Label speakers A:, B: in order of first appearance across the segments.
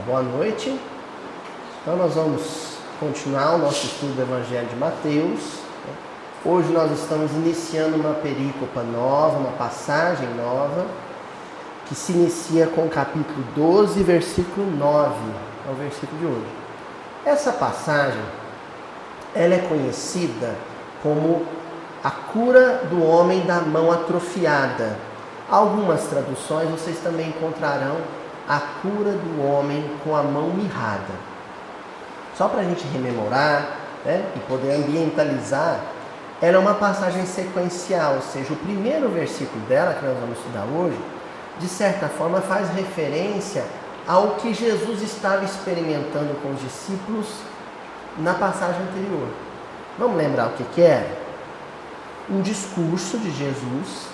A: Boa noite. Então nós vamos continuar o nosso estudo do Evangelho de Mateus. Hoje nós estamos iniciando uma perícopa nova, uma passagem nova, que se inicia com o capítulo 12, versículo 9, é o versículo de hoje. Essa passagem, ela é conhecida como a cura do homem da mão atrofiada. Algumas traduções vocês também encontrarão a cura do homem com a mão mirrada. Só para a gente rememorar, e poder ambientalizar, ela é uma passagem sequencial, ou seja, o primeiro versículo dela, que nós vamos estudar hoje, de certa forma faz referência ao que Jesus estava experimentando com os discípulos na passagem anterior. Vamos lembrar o que era? Um discurso de Jesus,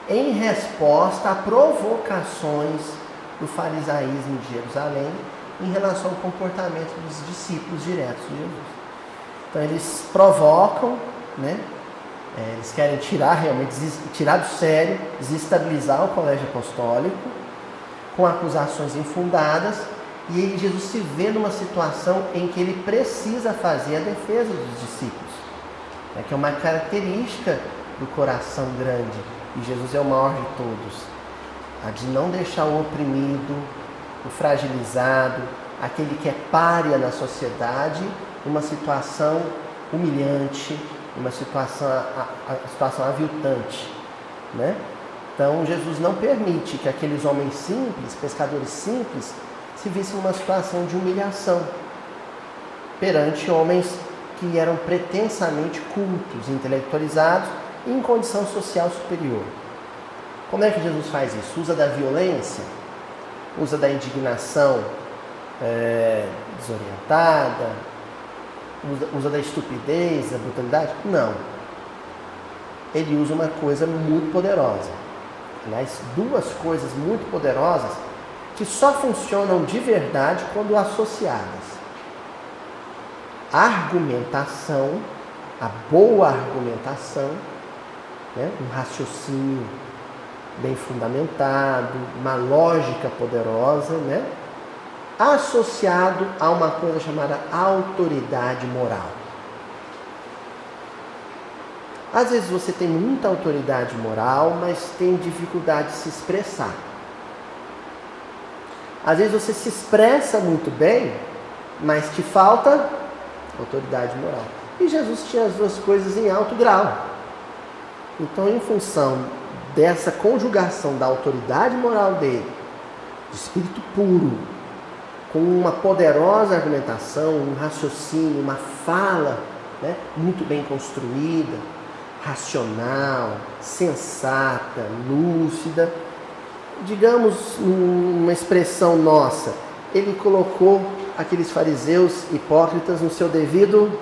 A: em resposta a provocações do farisaísmo de Jerusalém em relação ao comportamento dos discípulos diretos de Jesus. Então eles provocam, eles querem tirar do sério, desestabilizar o colégio apostólico com acusações infundadas, e aí Jesus se vê numa situação em que ele precisa fazer a defesa dos discípulos, que é uma característica do coração grande, e Jesus é o maior de todos, a de não deixar o oprimido, o fragilizado, aquele que é pária na sociedade, numa situação humilhante, uma situação aviltante, Então Jesus não permite que aqueles homens simples, pescadores simples, se vissem numa situação de humilhação perante homens que eram pretensamente cultos, intelectualizados e em condição social superior. Como é que Jesus faz isso? Usa da violência? Usa da indignação desorientada? Usa da estupidez, da brutalidade? Não. Ele usa uma coisa muito poderosa. Aliás, duas coisas muito poderosas que só funcionam de verdade quando associadas. A argumentação, a boa argumentação, um raciocínio bem fundamentado, uma lógica poderosa, associado a uma coisa chamada autoridade moral. Às vezes você tem muita autoridade moral, mas tem dificuldade de se expressar. Às vezes você se expressa muito bem, mas te falta autoridade moral. E Jesus tinha as duas coisas em alto grau. Então, em função dessa conjugação da autoridade moral dele, de espírito puro, com uma poderosa argumentação, um raciocínio, uma fala muito bem construída, racional, sensata, lúcida, digamos, uma expressão nossa, ele colocou aqueles fariseus hipócritas no seu devido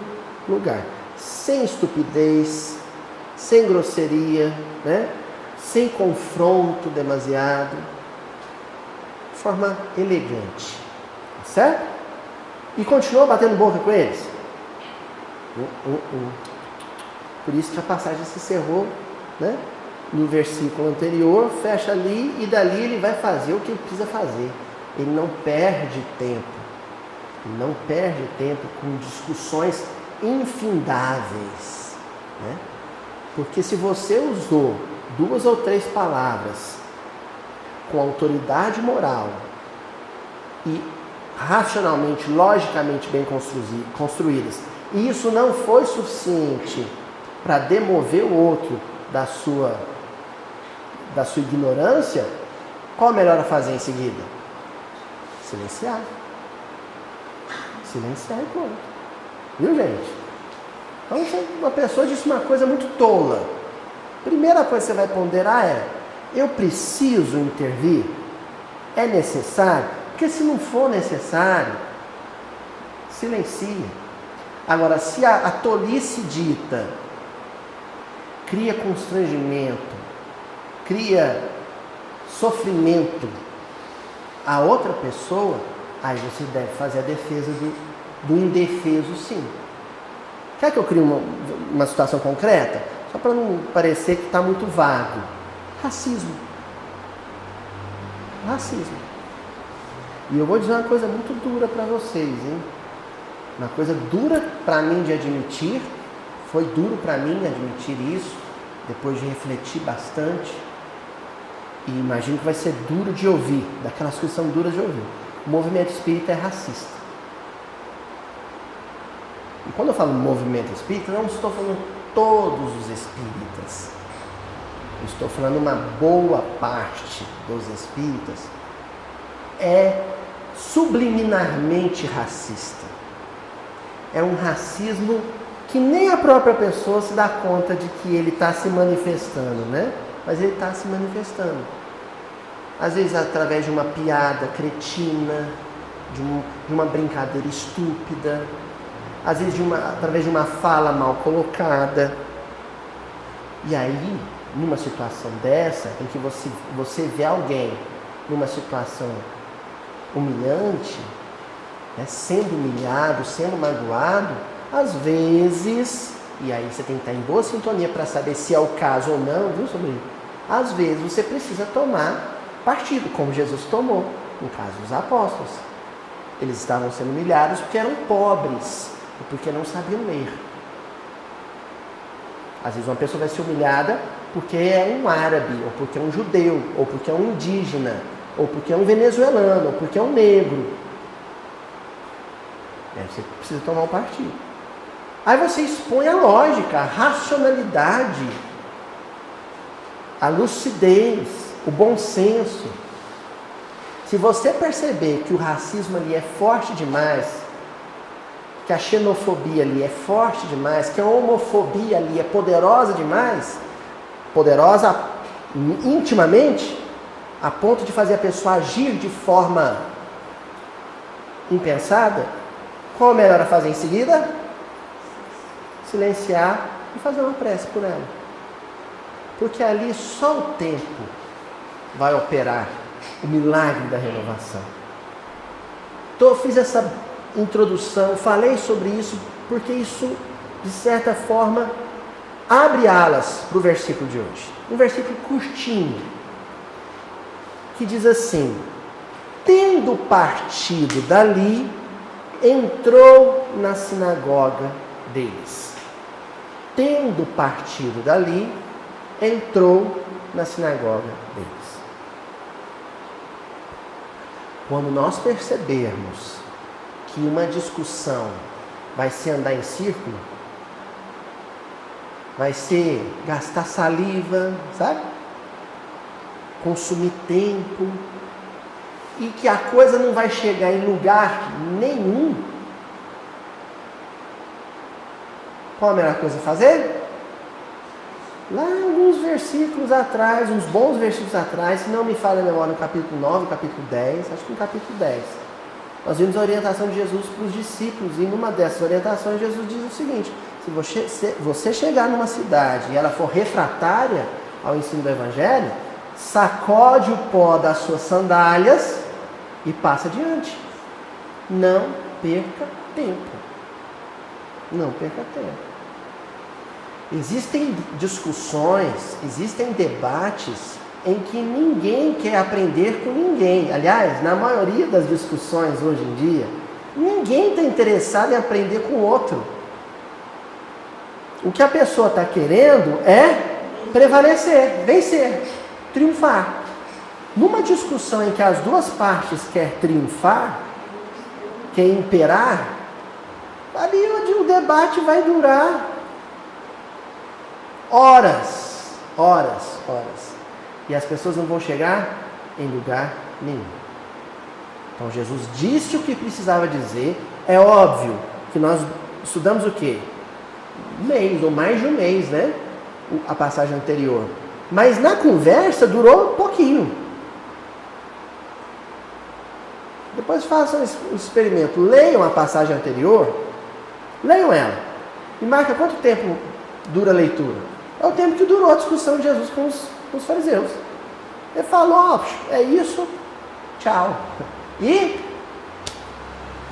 A: lugar, sem estupidez, sem grosseria, sem confronto demasiado, de forma elegante, certo? E continuou batendo boca com eles. Por isso que a passagem se encerrou, no versículo anterior, fecha ali, e dali ele vai fazer o que ele precisa fazer. Ele não perde tempo. Ele não perde tempo com discussões infindáveis. Porque se você usou 2 ou 3 palavras com autoridade moral e racionalmente, logicamente bem construídas, e isso não foi suficiente para demover o outro da sua ignorância, qual é melhor a fazer em seguida? Silenciar. Silenciar e pronto. Viu, gente? Então, uma pessoa disse uma coisa muito tola. Primeira coisa que você vai ponderar é: eu preciso intervir? É necessário? Porque se não for necessário, silencie. Agora, se a tolice dita cria constrangimento, cria sofrimento a outra pessoa, aí você deve fazer a defesa do indefeso, sim. Quer que eu crie uma situação concreta? Só para não parecer que está muito vago. Racismo. E eu vou dizer uma coisa muito dura para vocês, hein? Uma coisa dura para mim de admitir, foi duro para mim admitir isso, depois de refletir bastante. E imagino que vai ser duro de ouvir, daquelas coisas que são duras de ouvir. O movimento espírita é racista. E quando eu falo movimento espírita, não estou falando todos os espíritas. Eu estou falando uma boa parte dos espíritas é subliminarmente racista. É um racismo que nem a própria pessoa se dá conta de que ele está se manifestando, né? Mas ele está se manifestando. Às vezes através de uma piada cretina, de uma brincadeira estúpida, às vezes através de uma fala mal colocada. E aí, numa situação dessa, em que você vê alguém numa situação humilhante, né, sendo humilhado, sendo magoado, às vezes, e aí você tem que estar em boa sintonia para saber se é o caso ou não, viu, sobrinho? Às vezes você precisa tomar partido, como Jesus tomou, no caso dos apóstolos. Eles estavam sendo humilhados porque eram pobres, ou porque não sabiam ler. Às vezes uma pessoa vai ser humilhada porque é um árabe, ou porque é um judeu, ou porque é um indígena, ou porque é um venezuelano, ou porque é um negro. Aí você precisa tomar um partido. Aí você expõe a lógica, a racionalidade, a lucidez, o bom senso. Se você perceber que o racismo ali é forte demais, que a xenofobia ali é forte demais, que a homofobia ali é poderosa demais, poderosa intimamente, a ponto de fazer a pessoa agir de forma impensada, qual é melhor a fazer em seguida? Silenciar e fazer uma prece por ela. Porque ali só o tempo vai operar o milagre da renovação. Então eu fiz essa introdução, falei sobre isso, porque isso, de certa forma, abre alas para o versículo de hoje. Um versículo curtinho, que diz assim: tendo partido dali, entrou na sinagoga deles. Tendo partido dali, entrou na sinagoga deles. Quando nós percebermos que uma discussão vai ser andar em círculo, vai ser gastar saliva, sabe? Consumir tempo, e que a coisa não vai chegar em lugar nenhum, qual a melhor coisa a fazer? Lá alguns versículos atrás, uns bons versículos atrás, se não me falha a memória, no capítulo 9, capítulo 10, acho que no capítulo 10, nós vimos a orientação de Jesus para os discípulos, e numa dessas orientações Jesus diz o seguinte: se você chegar numa cidade e ela for refratária ao ensino do Evangelho, sacode o pó das suas sandálias e passa adiante. Não perca tempo. Não perca tempo. Existem discussões, existem debates em que ninguém quer aprender com ninguém. Aliás, na maioria das discussões hoje em dia, ninguém está interessado em aprender com o outro. O que a pessoa está querendo é prevalecer, vencer, triunfar. Numa discussão em que as duas partes querem triunfar, querem imperar, ali o debate vai durar horas. E as pessoas não vão chegar em lugar nenhum. Então Jesus disse o que precisava dizer. É óbvio que nós estudamos o quê? Um mês, ou mais de um mês, né? A passagem anterior. Mas na conversa durou um pouquinho. Depois façam um experimento. Leiam a passagem anterior. Leiam ela. E marca quanto tempo dura a leitura. É o tempo que durou a discussão de Jesus com os fariseus. Ele falou: é isso, tchau. E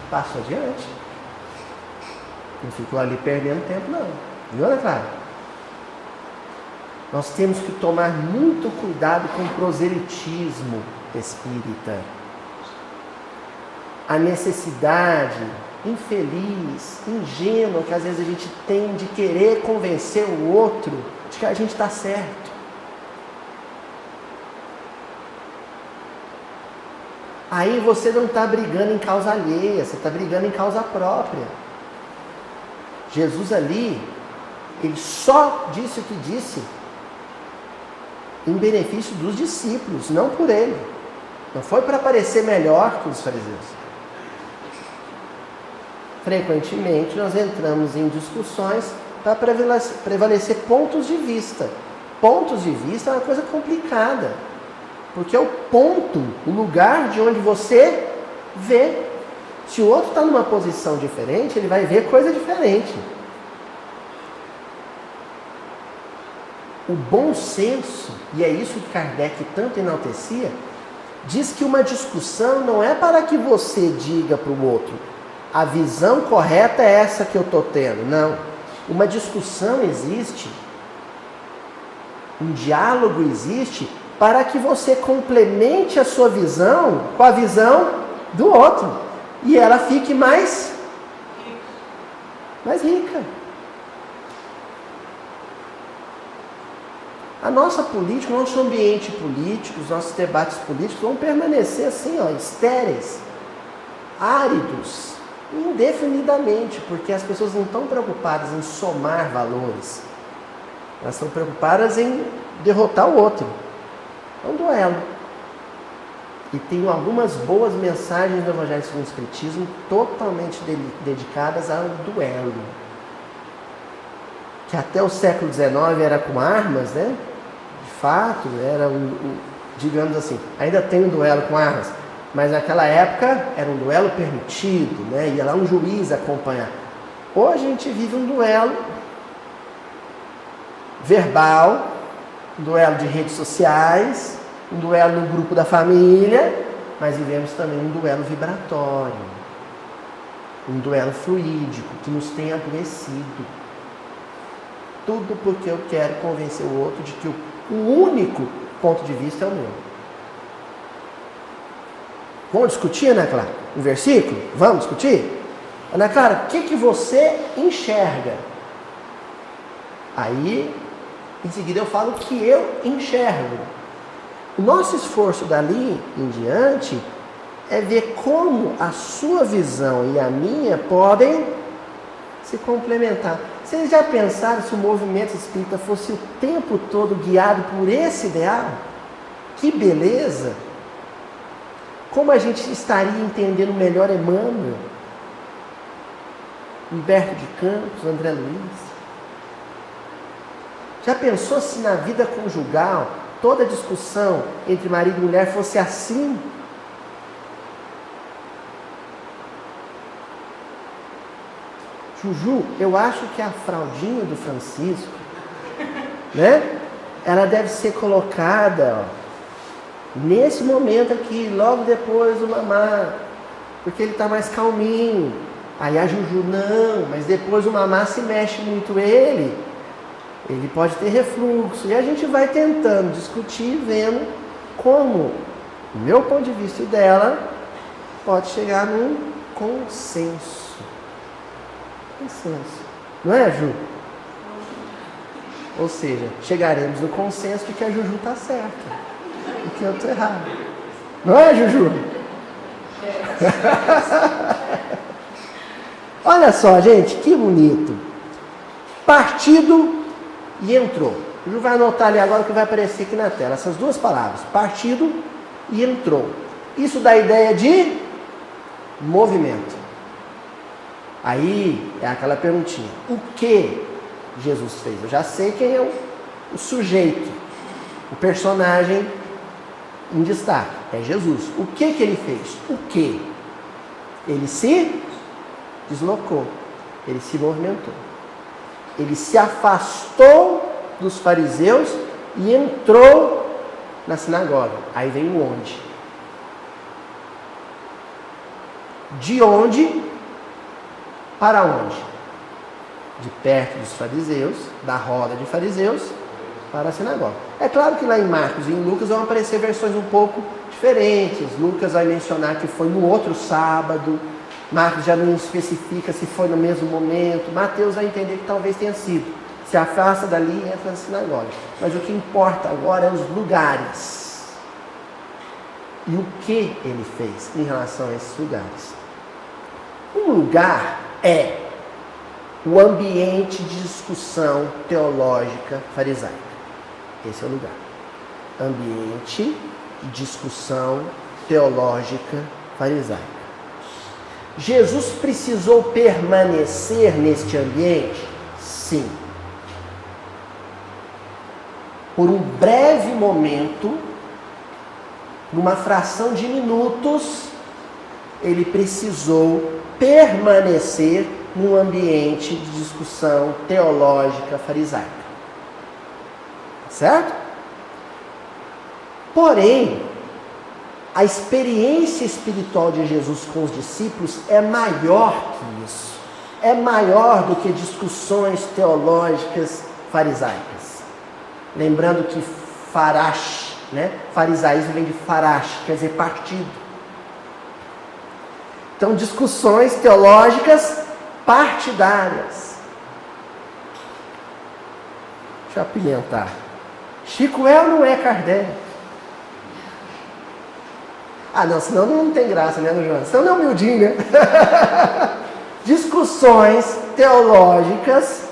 A: passou adiante. Não ficou ali perdendo tempo, não. Viu, Ana Clara? Nós temos que tomar muito cuidado com o proselitismo espírita. a necessidade infeliz, ingênua que às vezes a gente tem de querer convencer o outro de que a gente está certo. Aí você não está brigando em causa alheia, você está brigando em causa própria. Jesus ali, ele só disse o que disse em benefício dos discípulos, não por ele. Não foi para parecer melhor que os fariseus. Frequentemente nós entramos em discussões para prevalecer pontos de vista. Pontos de vista é uma coisa complicada, porque é o ponto, o lugar de onde você vê. Se o outro está numa posição diferente, ele vai ver coisa diferente. O bom senso, e é isso que Kardec tanto enaltecia, diz que uma discussão não é para que você diga para o outro: a visão correta é essa que eu estou tendo. Não. Uma discussão existe, um diálogo existe, para que você complemente a sua visão com a visão do outro. E ela fique mais rica. A nossa política, o nosso ambiente político, os nossos debates políticos vão permanecer assim, estéreis, áridos, indefinidamente, porque as pessoas não estão preocupadas em somar valores, elas estão preocupadas em derrotar o outro. É um duelo. E tem algumas boas mensagens do Evangelho segundo o Espiritismo totalmente dedicadas ao duelo. Que até o século XIX era com armas, né? De fato, era digamos assim, ainda tem um duelo com armas, mas naquela época era um duelo permitido, né? Ia lá um juiz acompanhar. Hoje a gente vive um duelo verbal, um duelo de redes sociais, um duelo no grupo da família, mas vivemos também um duelo vibratório, um duelo fluídico que nos tem adoecido. Tudo porque eu quero convencer o outro de que o único ponto de vista é o meu. Vamos discutir, Ana Clara? Um versículo? Vamos discutir? Ana Clara, o que você enxerga? Aí, em seguida eu falo o que eu enxergo. O nosso esforço dali em diante é ver como a sua visão e a minha podem se complementar. Vocês já pensaram se o movimento espírita fosse o tempo todo guiado por esse ideal? Que beleza! Como a gente estaria entendendo melhor Emmanuel, Humberto de Campos, André Luiz? Já pensou se na vida conjugal toda discussão entre marido e mulher fosse assim? Juju, eu acho que a fraldinha do Francisco, né? Ela deve ser colocada nesse momento aqui, logo depois do mamar, porque ele está mais calminho. Aí a Juju, não, mas depois o mamar se mexe muito ele pode ter refluxo. E a gente vai tentando discutir, vendo como o meu ponto de vista e dela pode chegar num consenso. Não é, Ju? Ou seja, chegaremos no consenso de que a Juju está certa e que eu estou errado. Não é, Juju? Olha só, gente, que bonito. Partido e entrou. O Ju vai anotar ali agora o que vai aparecer aqui na tela. Essas duas palavras, partido e entrou. Isso dá a ideia de movimento. Aí é aquela perguntinha: o que Jesus fez? Eu já sei quem é o sujeito, o personagem em destaque. É Jesus. O que ele fez? O que? Ele se deslocou, ele se movimentou, ele se afastou dos fariseus e entrou na sinagoga. Aí vem o onde? De onde para onde? De perto dos fariseus, da roda de fariseus, para a sinagoga. É claro que lá em Marcos e em Lucas vão aparecer versões um pouco diferentes. Lucas vai mencionar que foi no outro sábado. Marcos já não especifica se foi no mesmo momento. Mateus vai entender que talvez tenha sido. Se afasta dali e entra na sinagoga. Mas o que importa agora é os lugares. E o que ele fez em relação a esses lugares. Um lugar é o ambiente de discussão teológica farisaica. Esse é o lugar. Ambiente de discussão teológica farisaica. Jesus precisou permanecer neste ambiente? Sim. Por um breve momento, numa fração de minutos, ele precisou permanecer num ambiente de discussão teológica farisaica. Certo? Porém, a experiência espiritual de Jesus com os discípulos é maior que isso. É maior do que discussões teológicas farisaicas. Lembrando que farash, farisaísmo vem de farash, quer dizer partido. Então, discussões teológicas partidárias. Deixa eu apimentar. Chico é ou não é Kardec? Ah, não, senão não tem graça, né, João? Senão não é humildinho, né? Discussões teológicas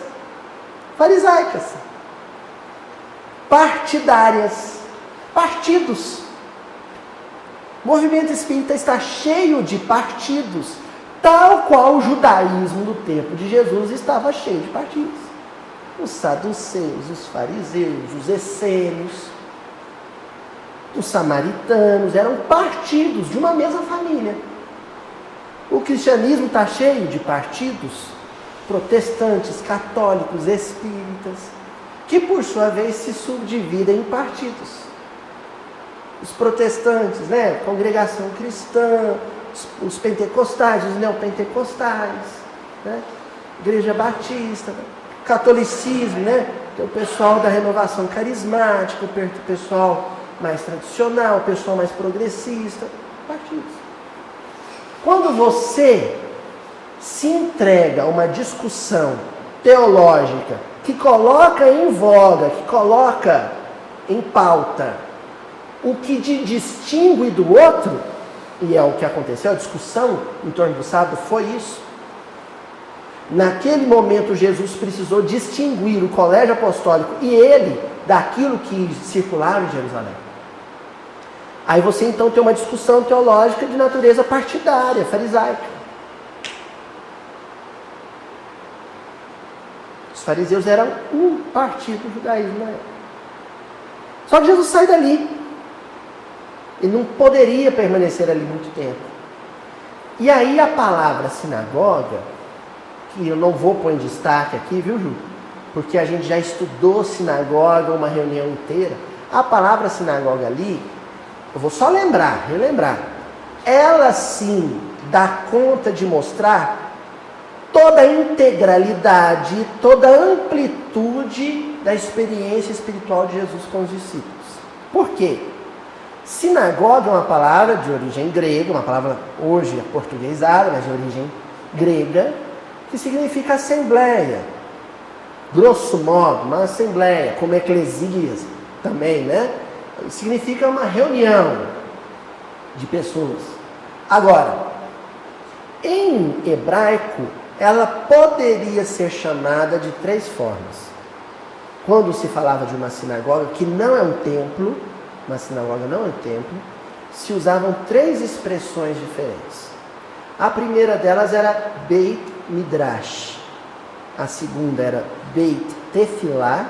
A: farisaicas. Partidárias. Partidos. O movimento espírita está cheio de partidos, tal qual o judaísmo do tempo de Jesus estava cheio de partidos. Os saduceus, os fariseus, os essênios, os samaritanos, eram partidos de uma mesma família. O cristianismo está cheio de partidos, protestantes, católicos, espíritas, que por sua vez se subdividem em partidos. Os protestantes, congregação cristã, os pentecostais, os neopentecostais, igreja batista, catolicismo, que é o pessoal da renovação carismática, o pessoal mais tradicional, o pessoal mais progressista, partidos. Quando você se entrega a uma discussão teológica que coloca em voga, que coloca em pauta o que te distingue do outro, e é o que aconteceu, a discussão em torno do sábado foi isso. Naquele momento Jesus precisou distinguir o colégio apostólico e ele daquilo que circulava em Jerusalém. Aí você então tem uma discussão teológica de natureza partidária, farisaica. Os fariseus eram um partido do judaísmo na época. Só que Jesus sai dali. Ele não poderia permanecer ali muito tempo. E aí a palavra sinagoga, que eu não vou pôr em destaque aqui, viu, Ju? Porque a gente já estudou sinagoga uma reunião inteira. A palavra sinagoga ali, eu vou só relembrar. Ela sim dá conta de mostrar toda a integralidade, toda a amplitude da experiência espiritual de Jesus com os discípulos. Por quê? Sinagoga é uma palavra de origem grega, uma palavra hoje aportuguesada, mas de origem grega, que significa assembleia. Grosso modo, uma assembleia, como eclesias também, significa uma reunião de pessoas. Agora, em hebraico, ela poderia ser chamada de três formas. Quando se falava de uma sinagoga, que não é um templo, uma sinagoga não é um templo, se usavam três expressões diferentes. A primeira delas era Beit Midrash, a segunda era Beit Tefilá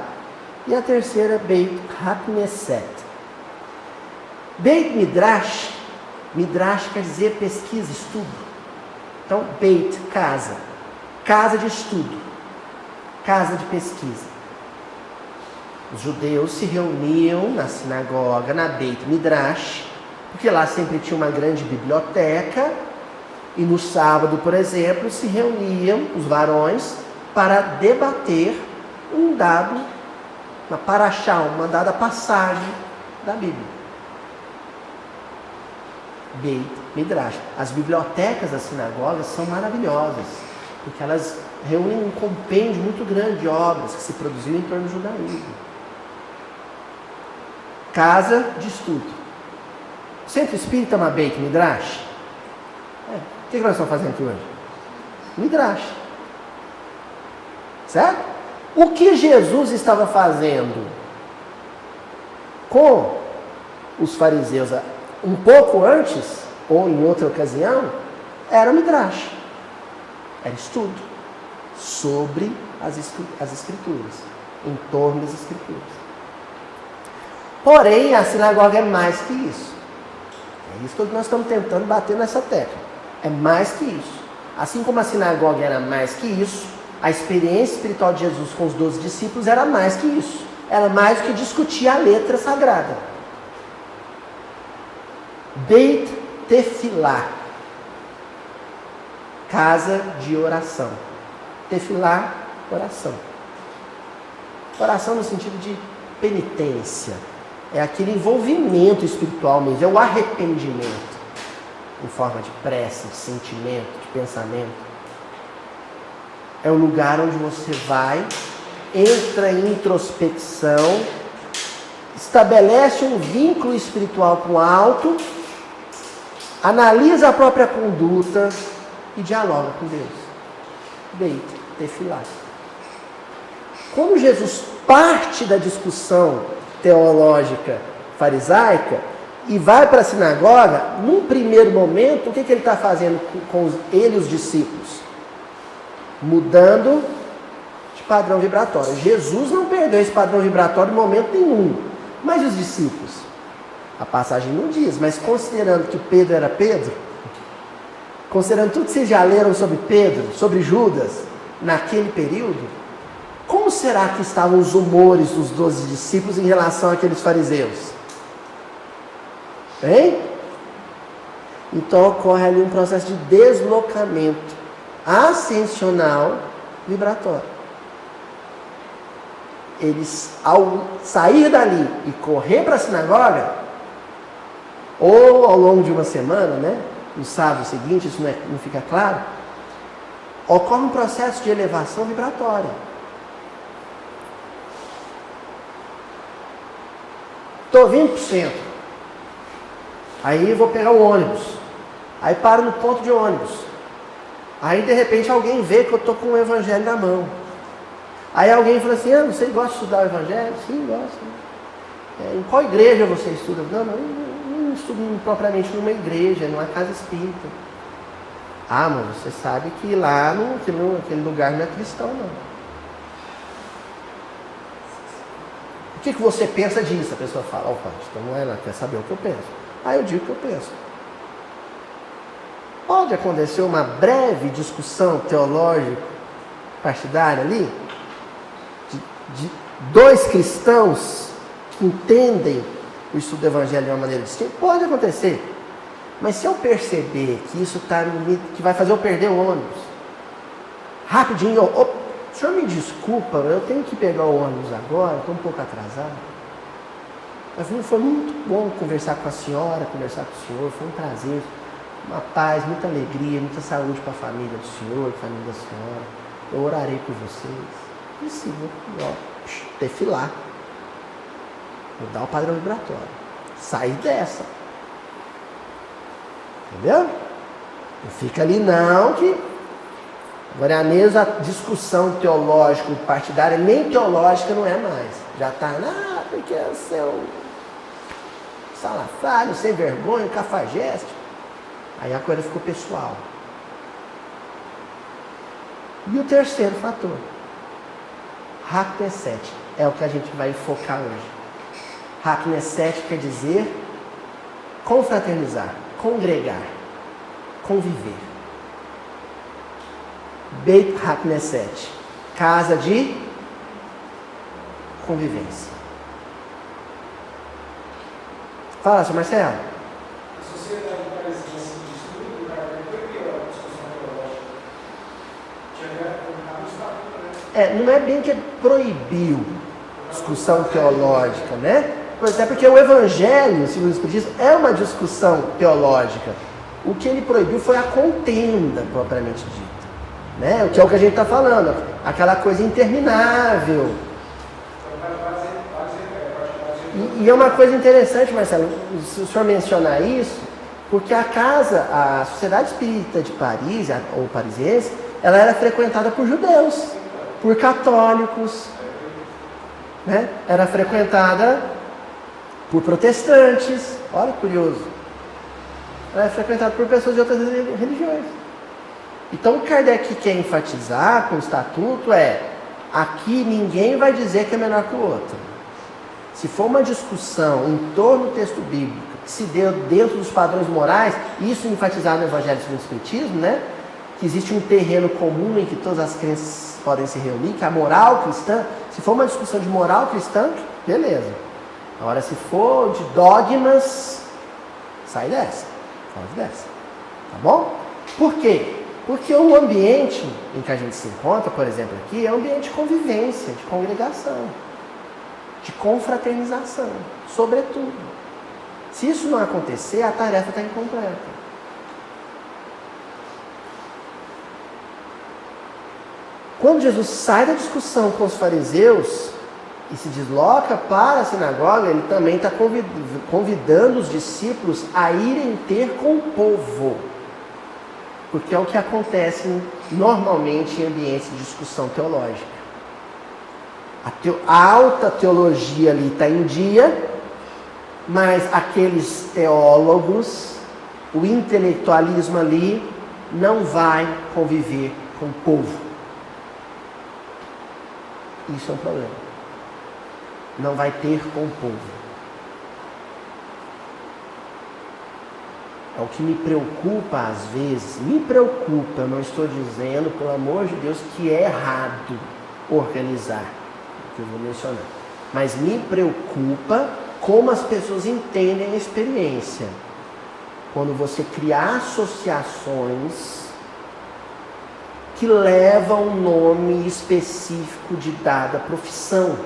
A: e a terceira Beit HaKnesset. Beit Midrash, Midrash quer dizer pesquisa, estudo. Então, Beit, casa de estudo, casa de pesquisa. Os judeus se reuniam na sinagoga, na Beit Midrash, porque lá sempre tinha uma grande biblioteca, e no sábado, por exemplo, se reuniam os varões para debater um dado uma paraxá, uma dada passagem da Bíblia. Beit Midrash. As bibliotecas das sinagogas são maravilhosas, porque elas reúnem um compêndio muito grande de obras que se produziram em torno do judaísmo. Casa de estudo. O Centro Espírita é uma Beit Midrash? O que nós estamos fazendo aqui hoje? Midrash. Certo? O que Jesus estava fazendo com os fariseus um pouco antes, ou em outra ocasião, era Midrash. Era estudo sobre as Escrituras, em torno das Escrituras. Porém, a sinagoga é mais que isso. É isso que nós estamos tentando bater nessa tecla. É mais que isso. Assim como a sinagoga era mais que isso, a experiência espiritual de Jesus com os 12 discípulos era mais que isso. Era mais do que discutir a letra sagrada. Beit Tefilá, casa de oração. Tefilá, oração. Oração no sentido de penitência. É aquele envolvimento espiritual mesmo, é o arrependimento. Em forma de prece, de sentimento, de pensamento. É o lugar onde você vai, entra em introspecção, estabelece um vínculo espiritual com o alto, analisa a própria conduta e dialoga com Deus. Beit Tefilá. Quando Jesus parte da discussão teológica farisaica e vai para a sinagoga, num primeiro momento, o que ele está fazendo com ele e os discípulos? Mudando de padrão vibratório. Jesus não perdeu esse padrão vibratório em momento nenhum. Mas os discípulos? A passagem não diz, mas considerando que Pedro era Pedro, considerando tudo que vocês já leram sobre Pedro, sobre Judas, naquele período, como será que estavam os humores dos 12 discípulos em relação àqueles fariseus? Hein? Então ocorre ali um processo de deslocamento ascensional vibratório. Eles, ao sair dali e correr para a sinagoga, ou ao longo de uma semana, né, no sábado seguinte, isso não fica claro, ocorre um processo de elevação vibratória. Estou vindo para o centro. Aí eu vou pegar o ônibus. Aí paro no ponto de ônibus. Aí de repente alguém vê que eu estou com o evangelho na mão. Aí alguém fala assim, você gosta de estudar o evangelho? Sim, gosto. Em qual igreja você estuda? Não estudo propriamente numa igreja, numa casa espírita. Mas você sabe que lá aquele lugar não é cristão, não. O que você pensa disso? A pessoa fala, então não é lá, quer saber o que eu penso. Aí eu digo o que eu penso. Pode acontecer uma breve discussão teológica partidária ali, de dois cristãos que entendem o estudo do evangelho de uma maneira distinta. Pode acontecer. Mas se eu perceber que isso está no limite, que vai fazer eu perder o ônibus, rapidinho, o senhor me desculpa, eu tenho que pegar o ônibus agora, estou um pouco atrasado. Mas foi muito bom conversar com a senhora, conversar com o senhor, foi um prazer, uma paz, muita alegria, muita saúde para a família do senhor, para a família da senhora. Eu orarei por vocês. E sim, tefilar. Mudar o padrão vibratório. Sair dessa. Entendeu? Não fica ali não que... Agora é a mesma discussão teológica partidária, nem teológica não é mais. Já está, porque você é um salafrário, sem vergonha, cafajeste. Aí a coisa ficou pessoal. E o terceiro fator, Hakneset, é o que a gente vai focar hoje. Hakneset quer dizer confraternizar, congregar, conviver. Beit Hakneset, casa de convivência. Fala, senhor Marcelo.
B: A sociedade parece que se destruiu, o cara foi pior a discussão teológica. Tinha um estatuto, né?
A: Não é bem que proibiu, discussão teológica, né? Até porque o Evangelho, segundo o Espiritismo, é uma discussão teológica. O que ele proibiu foi a contenda, propriamente dita, né? Que é o que a gente está falando, aquela coisa interminável. E é uma coisa interessante, Marcelo, se o senhor mencionar isso, porque a Sociedade Espírita de Paris, ou parisiense, ela era frequentada por judeus, por católicos, né? Era frequentada por protestantes, olha que curioso. Ela é frequentada por pessoas de outras religiões. Então, o Kardec quer enfatizar com o estatuto aqui ninguém vai dizer que é menor que o outro. Se for uma discussão em torno do texto bíblico, que se deu dentro dos padrões morais, isso enfatizado no Evangelho segundo o Espiritismo, né? Que existe um terreno comum em que todas as crenças podem se reunir, que é a moral cristã. Se for uma discussão de moral cristã, beleza. Agora, se for de dogmas, sai dessa. Foge dessa. Tá bom? Por quê? Porque o ambiente em que a gente se encontra, por exemplo, aqui, é um ambiente de convivência, de congregação, de confraternização, sobretudo. Se isso não acontecer, a tarefa está incompleta. Quando Jesus sai da discussão com os fariseus e se desloca para a sinagoga, ele também está convidando os discípulos a irem ter com o povo. Porque é o que acontece normalmente em ambientes de discussão teológica. A alta teologia ali está em dia, mas aqueles teólogos, o intelectualismo ali, não vai conviver com o povo. Isso é um problema. Não vai ter com o povo. É o que me preocupa às vezes. Me preocupa, eu não estou dizendo, pelo amor de Deus, que é errado organizar, que eu vou mencionar. Mas me preocupa como as pessoas entendem a experiência. Quando você criar associações que levam um nome específico de dada profissão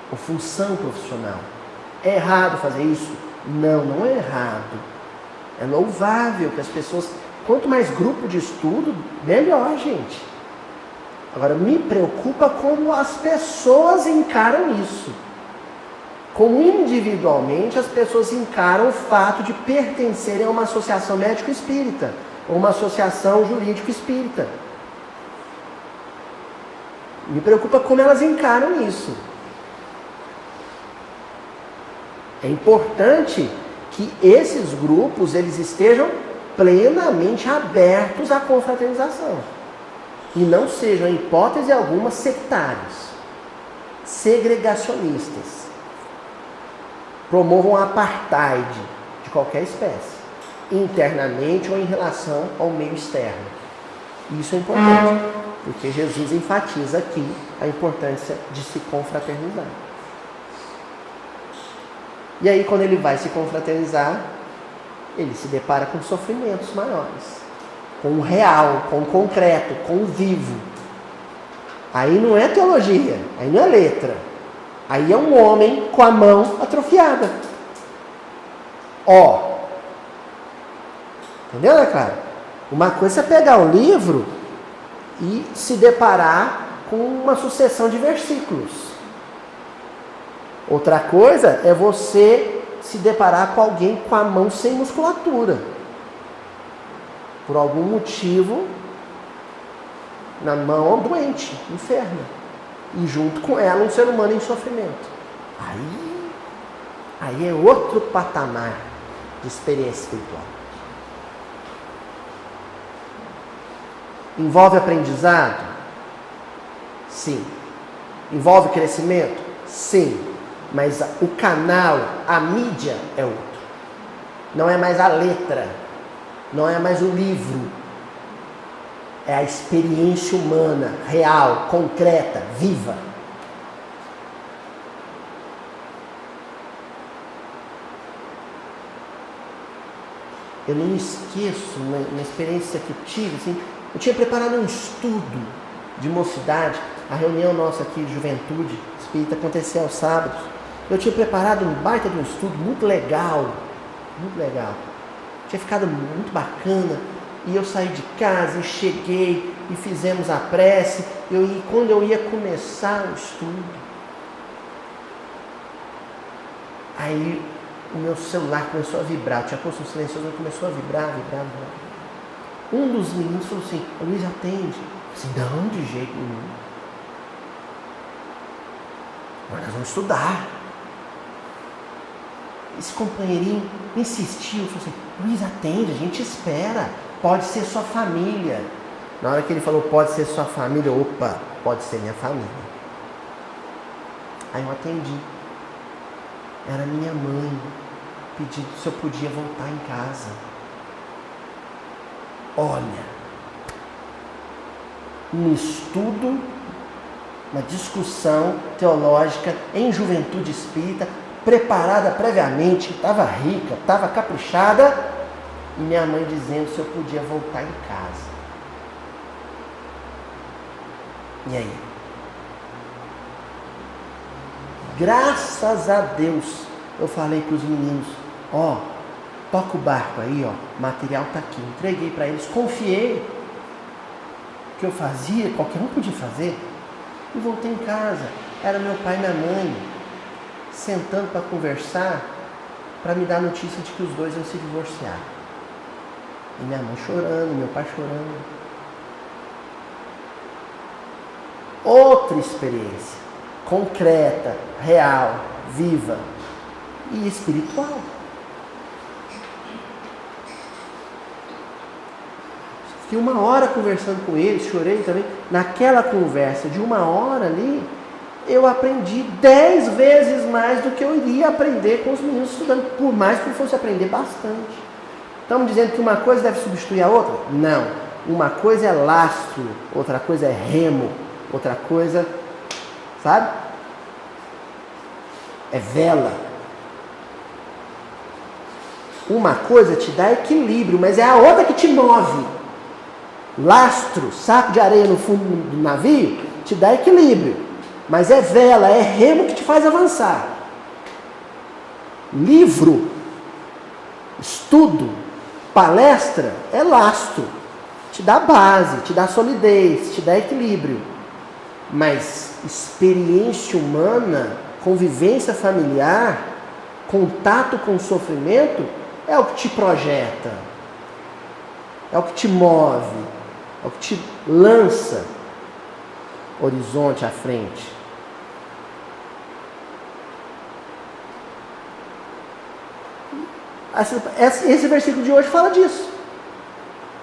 A: ou função profissional. É errado fazer isso? Não, não é errado. É louvável que as pessoas... Quanto mais grupo de estudo, melhor, gente. Agora, me preocupa como as pessoas encaram isso. Como individualmente as pessoas encaram o fato de pertencerem a uma associação médico-espírita ou uma associação jurídico-espírita. Me preocupa como elas encaram isso. É importante que esses grupos eles estejam plenamente abertos à confraternização e não sejam, em hipótese alguma, sectários, segregacionistas, promovam a apartheid de qualquer espécie, internamente ou em relação ao meio externo. Isso é importante, porque Jesus enfatiza aqui a importância de se confraternizar. E aí, quando ele vai se confraternizar, ele se depara com sofrimentos maiores, com o real, com o concreto, com o vivo. Aí não é teologia, aí não é letra. Aí é um homem com a mão atrofiada. Ó. Entendeu, né, cara? Uma coisa é pegar um livro e se deparar com uma sucessão de versículos. Outra coisa é você se deparar com alguém com a mão sem musculatura. Por algum motivo, na mão doente, enferma. E junto com ela um ser humano em sofrimento. Aí é outro patamar de experiência espiritual. Envolve aprendizado? Sim. Envolve crescimento? Sim. Mas o canal, a mídia é outro. Não é mais a letra, não é mais o livro. É a experiência humana, real, concreta, viva. Eu não me esqueço, uma experiência que eu tive, assim, eu tinha preparado um estudo de mocidade a reunião nossa aqui de juventude espírita acontecia aos sábados. Eu tinha preparado um baita de um estudo muito legal. Muito legal. Tinha ficado muito bacana. E eu saí de casa e cheguei e fizemos a prece. E quando eu ia começar o estudo, aí o meu celular começou a vibrar. Eu tinha posto um silencioso, ele começou a vibrar. Um dos meninos falou assim: Luiz, atende. Eu falei assim: não, de jeito nenhum. Agora nós vamos estudar. Esse companheirinho insistiu, falou assim: Luiz, atende, a gente espera. Pode ser sua família. Na hora que ele falou pode ser sua família, opa, pode ser minha família. Aí eu atendi. Era minha mãe pedindo se eu podia voltar em casa. Olha, um estudo, uma discussão teológica em juventude espírita, preparada previamente, estava rica, estava caprichada, e minha mãe dizendo se eu podia voltar em casa. E aí? Graças a Deus, eu falei para os meninos: ó, toca o barco aí, ó, o material está aqui. Entreguei para eles, confiei. O que eu fazia, qualquer um podia fazer. E voltei em casa. Era meu pai e minha mãe sentando para conversar, para me dar a notícia de que os dois iam se divorciar. E minha mãe chorando, meu pai chorando. Outra experiência concreta, real, viva e espiritual. Fiquei 1 hora conversando com eles, chorei também. Naquela conversa de 1 hora ali, eu aprendi 10 vezes mais do que eu iria aprender com os meninos estudando, por mais que eu fosse aprender bastante. Estamos dizendo que uma coisa deve substituir a outra? Não. Uma coisa é lastro, outra coisa é remo, outra coisa, sabe? É vela. Uma coisa te dá equilíbrio, mas é a outra que te move. Lastro, saco de areia no fundo do navio, te dá equilíbrio, mas é vela, é remo que te faz avançar. Livro, estudo, palestra é lastro, te dá base, te dá solidez, te dá equilíbrio. Mas experiência humana, convivência familiar, contato com o sofrimento é o que te projeta, é o que te move, é o que te lança horizonte à frente. Esse versículo de hoje fala disso.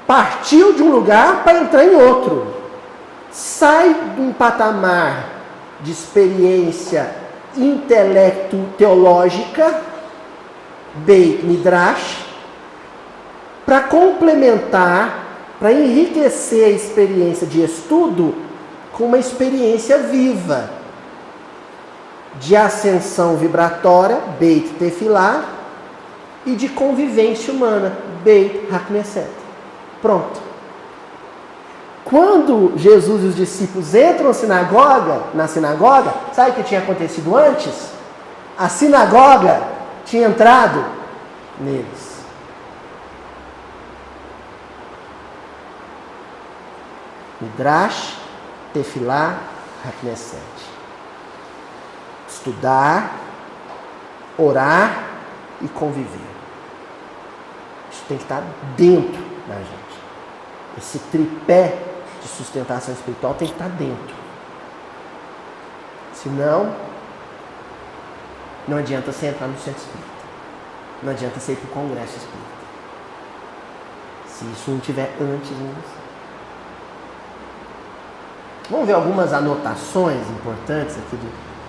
A: Partiu de um lugar para entrar em outro. Sai de um patamar de experiência intelecto-teológica, Beit Midrash, para complementar, para enriquecer a experiência de estudo com uma experiência viva de ascensão vibratória, Beit Tefilá, e de convivência humana, Beit Hakneset. Pronto. Quando Jesus e os discípulos entram na sinagoga, sabe o que tinha acontecido antes? A sinagoga tinha entrado neles. Midrash, Tefilá, Hakneset. Estudar, orar e conviver. Isso tem que estar dentro da gente. Esse tripé de sustentação espiritual tem que estar dentro. Senão, não adianta você entrar no centro espírita. Não adianta você ir para o congresso espírita. Se isso não tiver antes em você. Vamos ver algumas anotações importantes aqui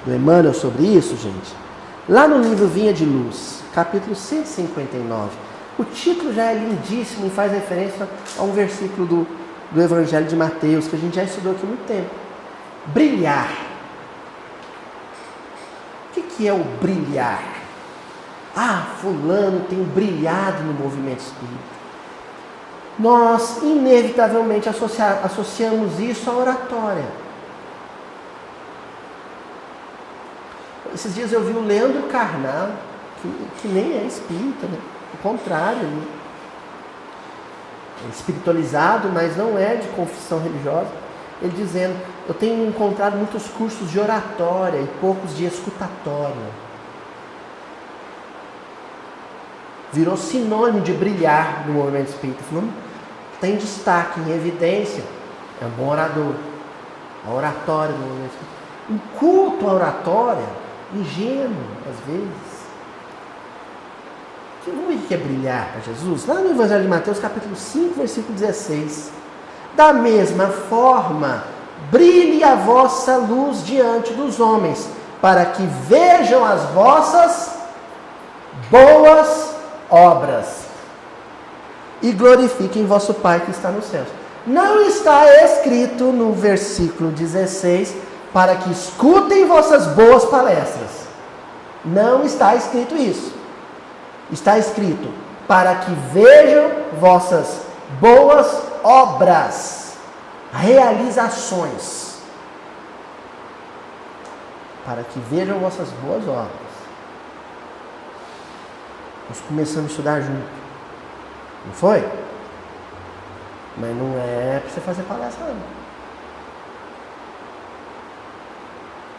A: do Emmanuel sobre isso, gente? Lá no livro Vinha de Luz, capítulo 159, o título já é lindíssimo e faz referência a um versículo do Evangelho de Mateus, que a gente já estudou aqui há muito tempo. Brilhar. O que é o brilhar? Ah, fulano tem brilhado no movimento espírita. Nós, inevitavelmente, associamos isso à oratória. Esses dias eu vi o Leandro Carnal, que nem é espírita, né? O contrário, ele é espiritualizado, mas não é de confissão religiosa. Ele dizendo, eu tenho encontrado muitos cursos de oratória e poucos de escutatória. Virou sinônimo de brilhar no movimento espírita. Não tem destaque, em evidência. É um bom orador. A oratória no movimento espírita. Um culto à oratória, ingênuo, às vezes. Vamos ver o que é brilhar para Jesus? Lá no Evangelho de Mateus, capítulo 5, versículo 16. Da mesma forma, brilhe a vossa luz diante dos homens, para que vejam as vossas boas obras e glorifiquem vosso Pai que está nos céus. Não está escrito no versículo 16, para que escutem vossas boas palestras. Não está escrito isso. Está escrito, para que vejam vossas boas obras, realizações. Para que vejam vossas boas obras. Nós começamos a estudar junto. Não foi? Mas não é para você fazer palestra, não.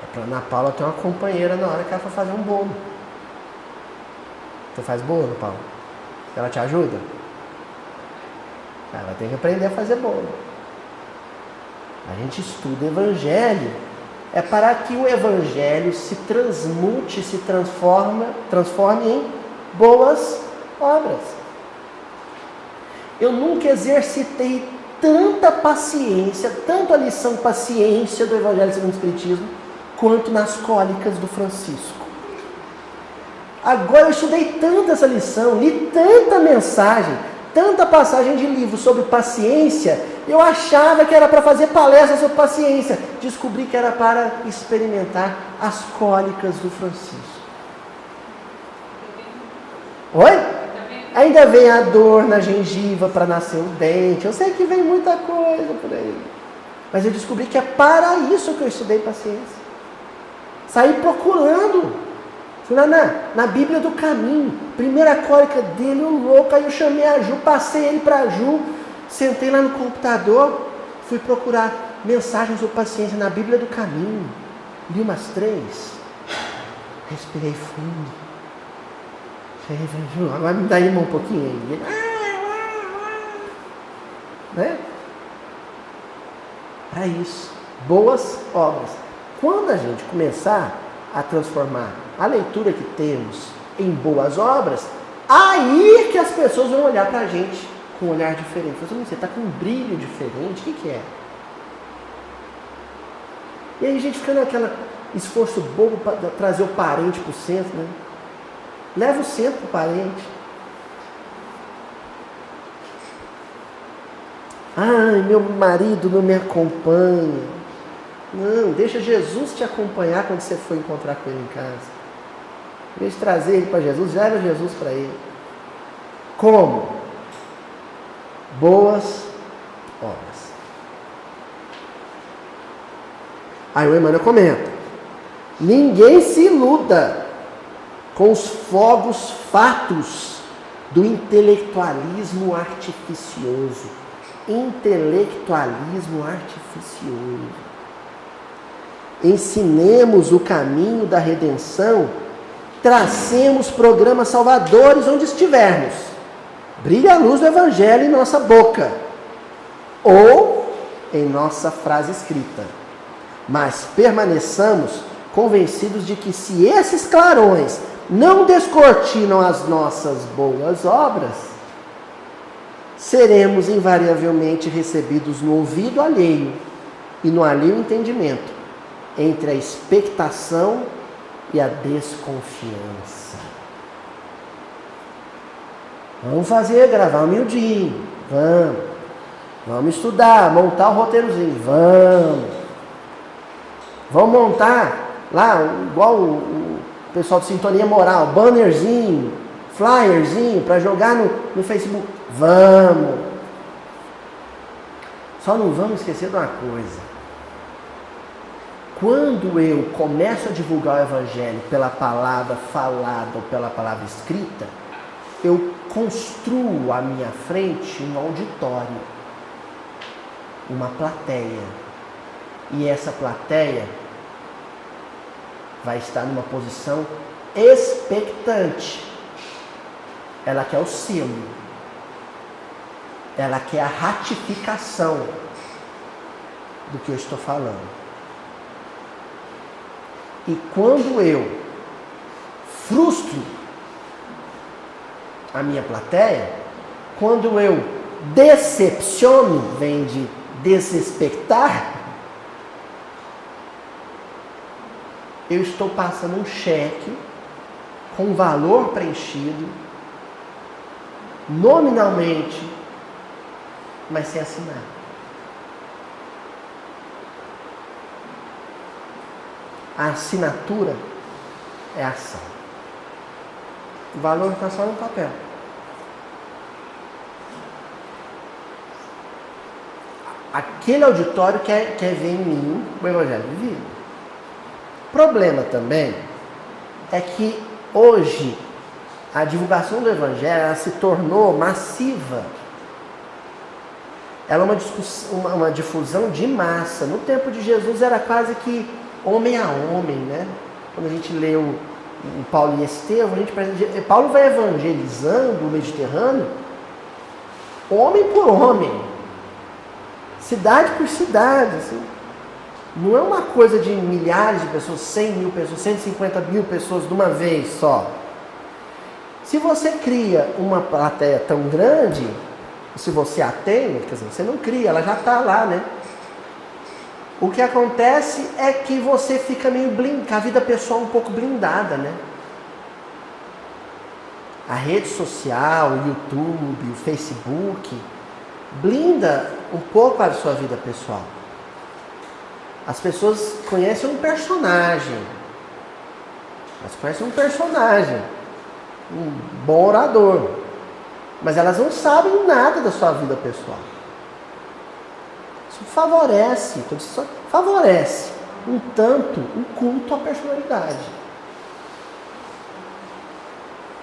A: É para Ana Paula ter uma companheira na hora que ela for fazer um bolo. Você faz bolo, Paulo? Ela te ajuda? Ela tem que aprender a fazer bolo. A gente estuda o Evangelho. É para que o Evangelho se transmute, se transforme em boas obras. Eu nunca exercitei tanta paciência, tanto a lição paciência do Evangelho segundo o Espiritismo, quanto nas cólicas do Francisco. Agora eu estudei tanto essa lição, li tanta mensagem, tanta passagem de livro sobre paciência, eu achava que era para fazer palestra sobre paciência. Descobri que era para experimentar as cólicas do Francisco. Oi? Ainda vem a dor na gengiva para nascer o dente. Eu sei que vem muita coisa por aí. Mas eu descobri que é para isso que eu estudei paciência. Saí procurando. Fui lá na Bíblia do Caminho. Primeira cólica dele, o louco. Aí eu chamei a Ju, passei ele para a Ju. Sentei lá no computador. Fui procurar mensagens sobre paciência na Bíblia do Caminho. Li umas 3. Respirei fundo. Falei, Ju, agora me dá aí um pouquinho aí. Né? Para isso. Boas obras. Quando a gente começar a transformar a leitura que temos em boas obras, aí que as pessoas vão olhar para a gente com um olhar diferente. Você está com um brilho diferente, o que é? E aí a gente fica naquele esforço bobo para trazer o parente para o centro, né? Leva o centro para o parente. Ai, meu marido não me acompanha. Não, deixa Jesus te acompanhar quando você for encontrar com ele em casa. Em vez de trazer ele para Jesus, leva Jesus para ele. Como? Boas obras. Aí o Emmanuel comenta: ninguém se iluda com os fogos fatos do intelectualismo artificioso. Intelectualismo artificioso. Ensinemos o caminho da redenção, tracemos programas salvadores onde estivermos. Brilhe a luz do Evangelho em nossa boca ou em nossa frase escrita. Mas permaneçamos convencidos de que se esses clarões não descortinam as nossas boas obras, seremos invariavelmente recebidos no ouvido alheio e no alheio entendimento, entre a expectação e a desconfiança. Vamos gravar humildinho, vamos estudar, montar o roteirozinho, vamos montar lá, igual o pessoal de Sintonia Moral, bannerzinho, flyerzinho, para jogar no Facebook, vamos. Só não vamos esquecer de uma coisa. quando eu começo a divulgar o Evangelho pela palavra falada ou pela palavra escrita, eu construo à minha frente um auditório, uma plateia. E essa plateia vai estar numa posição expectante. Ela quer o selo. Ela quer a ratificação do que eu estou falando. E quando eu frustro a minha plateia, quando eu decepciono, vem de desrespeitar, eu estou passando um cheque com valor preenchido, nominalmente, mas sem assinar. A assinatura é a ação. O valor está só no papel. Aquele auditório quer ver em mim o Evangelho vivido. O problema também é que hoje a divulgação do Evangelho ela se tornou massiva. Ela é uma difusão de massa. No tempo de Jesus era quase que homem a homem, né? Quando a gente lê o Paulo e Estevão, Paulo vai evangelizando o Mediterrâneo homem por homem, cidade por cidade, assim. Não é uma coisa de milhares de pessoas, 100 mil pessoas, 150 mil pessoas de uma vez só. Se você cria uma plateia tão grande, se você a tem, quer dizer, você não cria, ela já está lá, né? O que acontece é que você fica meio blindado, a vida pessoal um pouco blindada, né? A rede social, o YouTube, o Facebook, blinda um pouco a sua vida pessoal. As pessoas conhecem um personagem. Elas conhecem um personagem, um bom orador. Mas elas não sabem nada da sua vida pessoal. Isso favorece um tanto o culto à personalidade.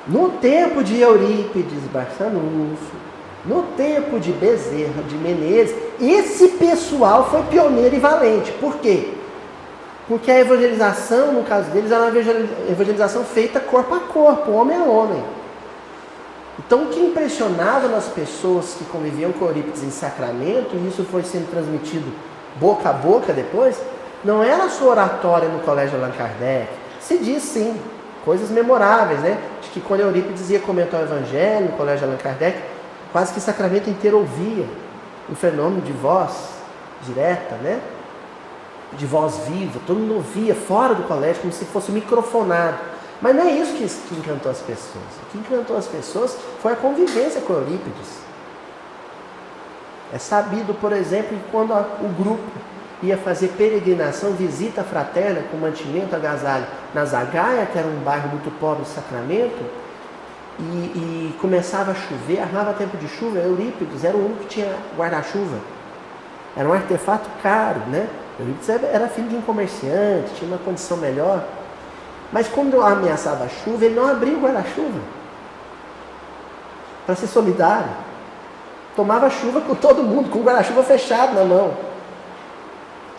A: No tempo de Eurípides Barçanufo, no tempo de Bezerra, de Menezes, esse pessoal foi pioneiro e valente. Por quê? Porque a evangelização, no caso deles, era uma evangelização feita corpo a corpo, homem a homem. Então, o que impressionava nas pessoas que conviviam com Eurípides em Sacramento, e isso foi sendo transmitido boca a boca depois, não era a sua oratória no Colégio Allan Kardec. Se diz sim, coisas memoráveis, né? De que quando Eurípides ia comentar o Evangelho no Colégio Allan Kardec, quase que Sacramento inteiro ouvia o fenômeno de voz direta, né? De voz viva, todo mundo ouvia fora do colégio como se fosse microfonado. Mas não é isso que encantou as pessoas. O que encantou as pessoas foi a convivência com Eurípides. É sabido, por exemplo, que quando o grupo ia fazer peregrinação, visita fraterna com mantimento, agasalho, na Zagaia, que era um bairro muito pobre de Sacramento, e começava a chover, armava tempo de chuva, Eurípides era o único que tinha guarda-chuva. Era um artefato caro, né? Eurípides era filho de um comerciante, tinha uma condição melhor. Mas quando ameaçava a chuva, ele não abria o guarda-chuva para ser solidário. Tomava chuva com todo mundo, com o guarda-chuva fechado na mão.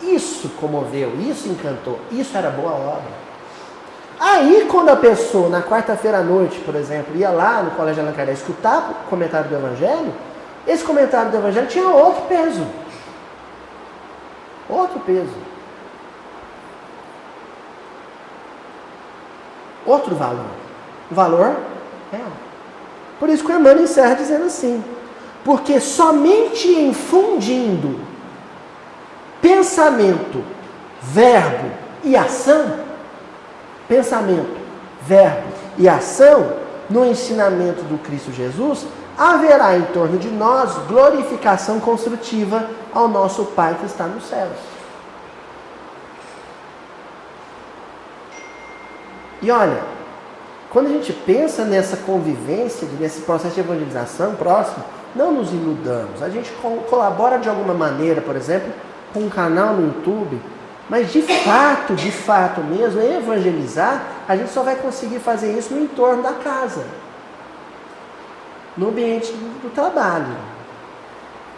A: Isso comoveu, isso encantou, isso era boa obra. Aí, quando a pessoa, na quarta-feira à noite, por exemplo, ia lá no Colégio Allan Kardec escutar o comentário do Evangelho, esse comentário do Evangelho tinha outro peso. Outro peso. Outro valor. O valor real. Por isso que o Emmanuel encerra dizendo assim: porque somente infundindo pensamento, verbo e ação, no ensinamento do Cristo Jesus, haverá em torno de nós glorificação construtiva ao nosso Pai que está nos céus. E olha, quando a gente pensa nessa convivência, nesse processo de evangelização próximo, não nos iludamos. A gente colabora de alguma maneira, por exemplo, com um canal no YouTube Mas de fato mesmo, evangelizar, a gente só vai conseguir fazer isso no entorno da casa, no ambiente do trabalho.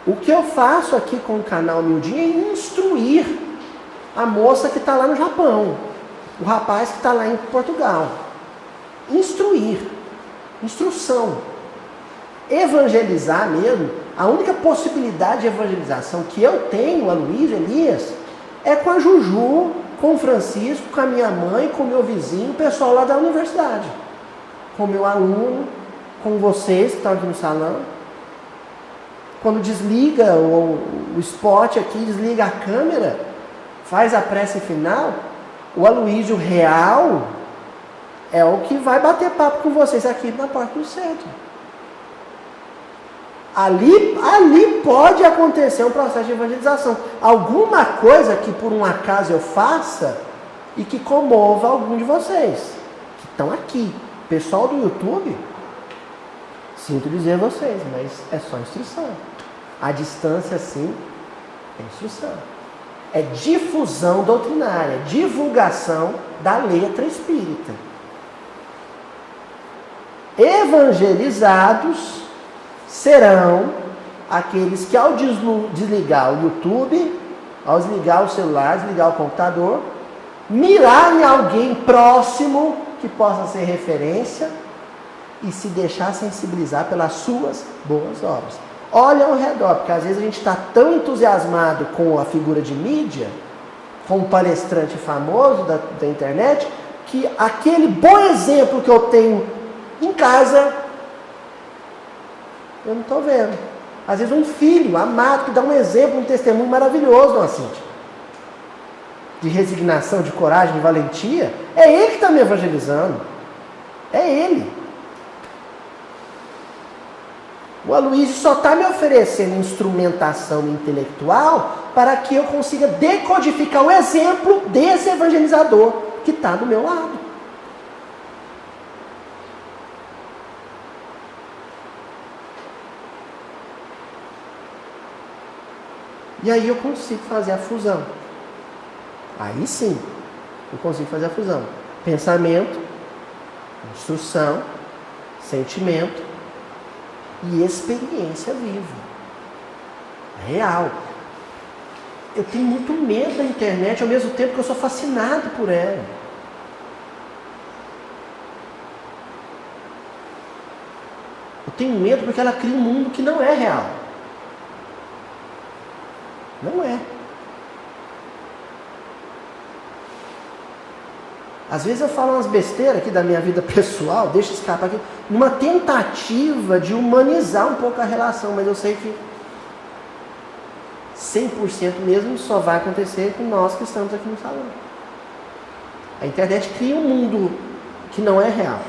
A: O que eu faço aqui com o canal Mildinho é instruir a moça que está lá no Japão, o rapaz que está lá em Portugal. Instrução. Evangelizar mesmo, a única possibilidade de evangelização que eu tenho, a Luiz, Elias, é com a Juju, com o Francisco, com a minha mãe, com o meu vizinho, o pessoal lá da universidade, com o meu aluno, com vocês que estão aqui no salão. Quando desliga o spot aqui, desliga a câmera, faz a prece final, o Aloísio real é o que vai bater papo com vocês aqui na porta do centro. Ali pode acontecer um processo de evangelização. Alguma coisa que por um acaso eu faça e que comova algum de vocês que estão aqui. Pessoal do YouTube, sinto dizer a vocês, mas é só instrução. A distância, sim, é instrução. É difusão doutrinária, divulgação da letra espírita. Evangelizados serão aqueles que, ao desligar o YouTube, ao desligar o celular, desligar o computador, mirar em alguém próximo que possa ser referência e se deixar sensibilizar pelas suas boas obras. Olha ao redor, porque às vezes a gente está tão entusiasmado com a figura de mídia, com o palestrante famoso da internet, que aquele bom exemplo que eu tenho em casa, eu não estou vendo. Às vezes um filho amado que dá um exemplo, um testemunho maravilhoso, dona Cíntia, de resignação, de coragem, de valentia, é ele que está me evangelizando. É ele. O Aloísio só está me oferecendo instrumentação intelectual para que eu consiga decodificar o exemplo desse evangelizador que está do meu lado. E aí eu consigo fazer a fusão. Aí sim, eu consigo fazer a fusão. Pensamento, instrução, sentimento e experiência viva. Real. Eu tenho muito medo da internet, ao mesmo tempo que eu sou fascinado por ela. Eu tenho medo porque ela cria um mundo que não é real. Não é. Às vezes eu falo umas besteiras aqui da minha vida pessoal, deixa escapar aqui, numa tentativa de humanizar um pouco a relação, mas eu sei que 100% mesmo só vai acontecer com nós que estamos aqui no salão. A internet cria um mundo que não é real.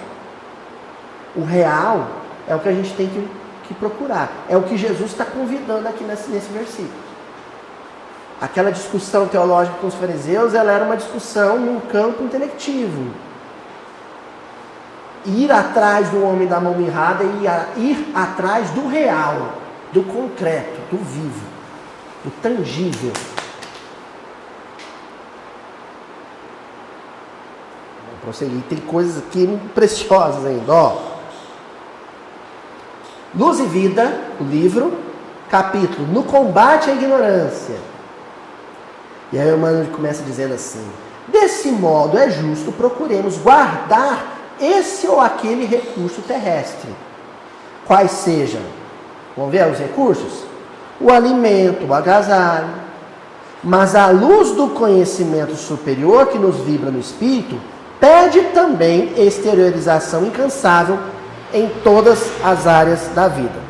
A: O real é o que a gente tem que procurar. É o que Jesus está convidando aqui nesse versículo. Aquela discussão teológica com os fariseus, ela era uma discussão num campo intelectivo. Ir atrás do homem da mão mirrada e ir atrás do real, do concreto, do vivo, do tangível. Vou prosseguir, tem coisas aqui preciosas ainda, ó. Luz e Vida, o livro, capítulo No Combate à Ignorância. E aí o Emmanuel começa dizendo assim: desse modo é justo procuremos guardar esse ou aquele recurso terrestre. Quais sejam? Vamos ver os recursos? O alimento, o agasalho. Mas a luz do conhecimento superior que nos vibra no espírito pede também exteriorização incansável em todas as áreas da vida.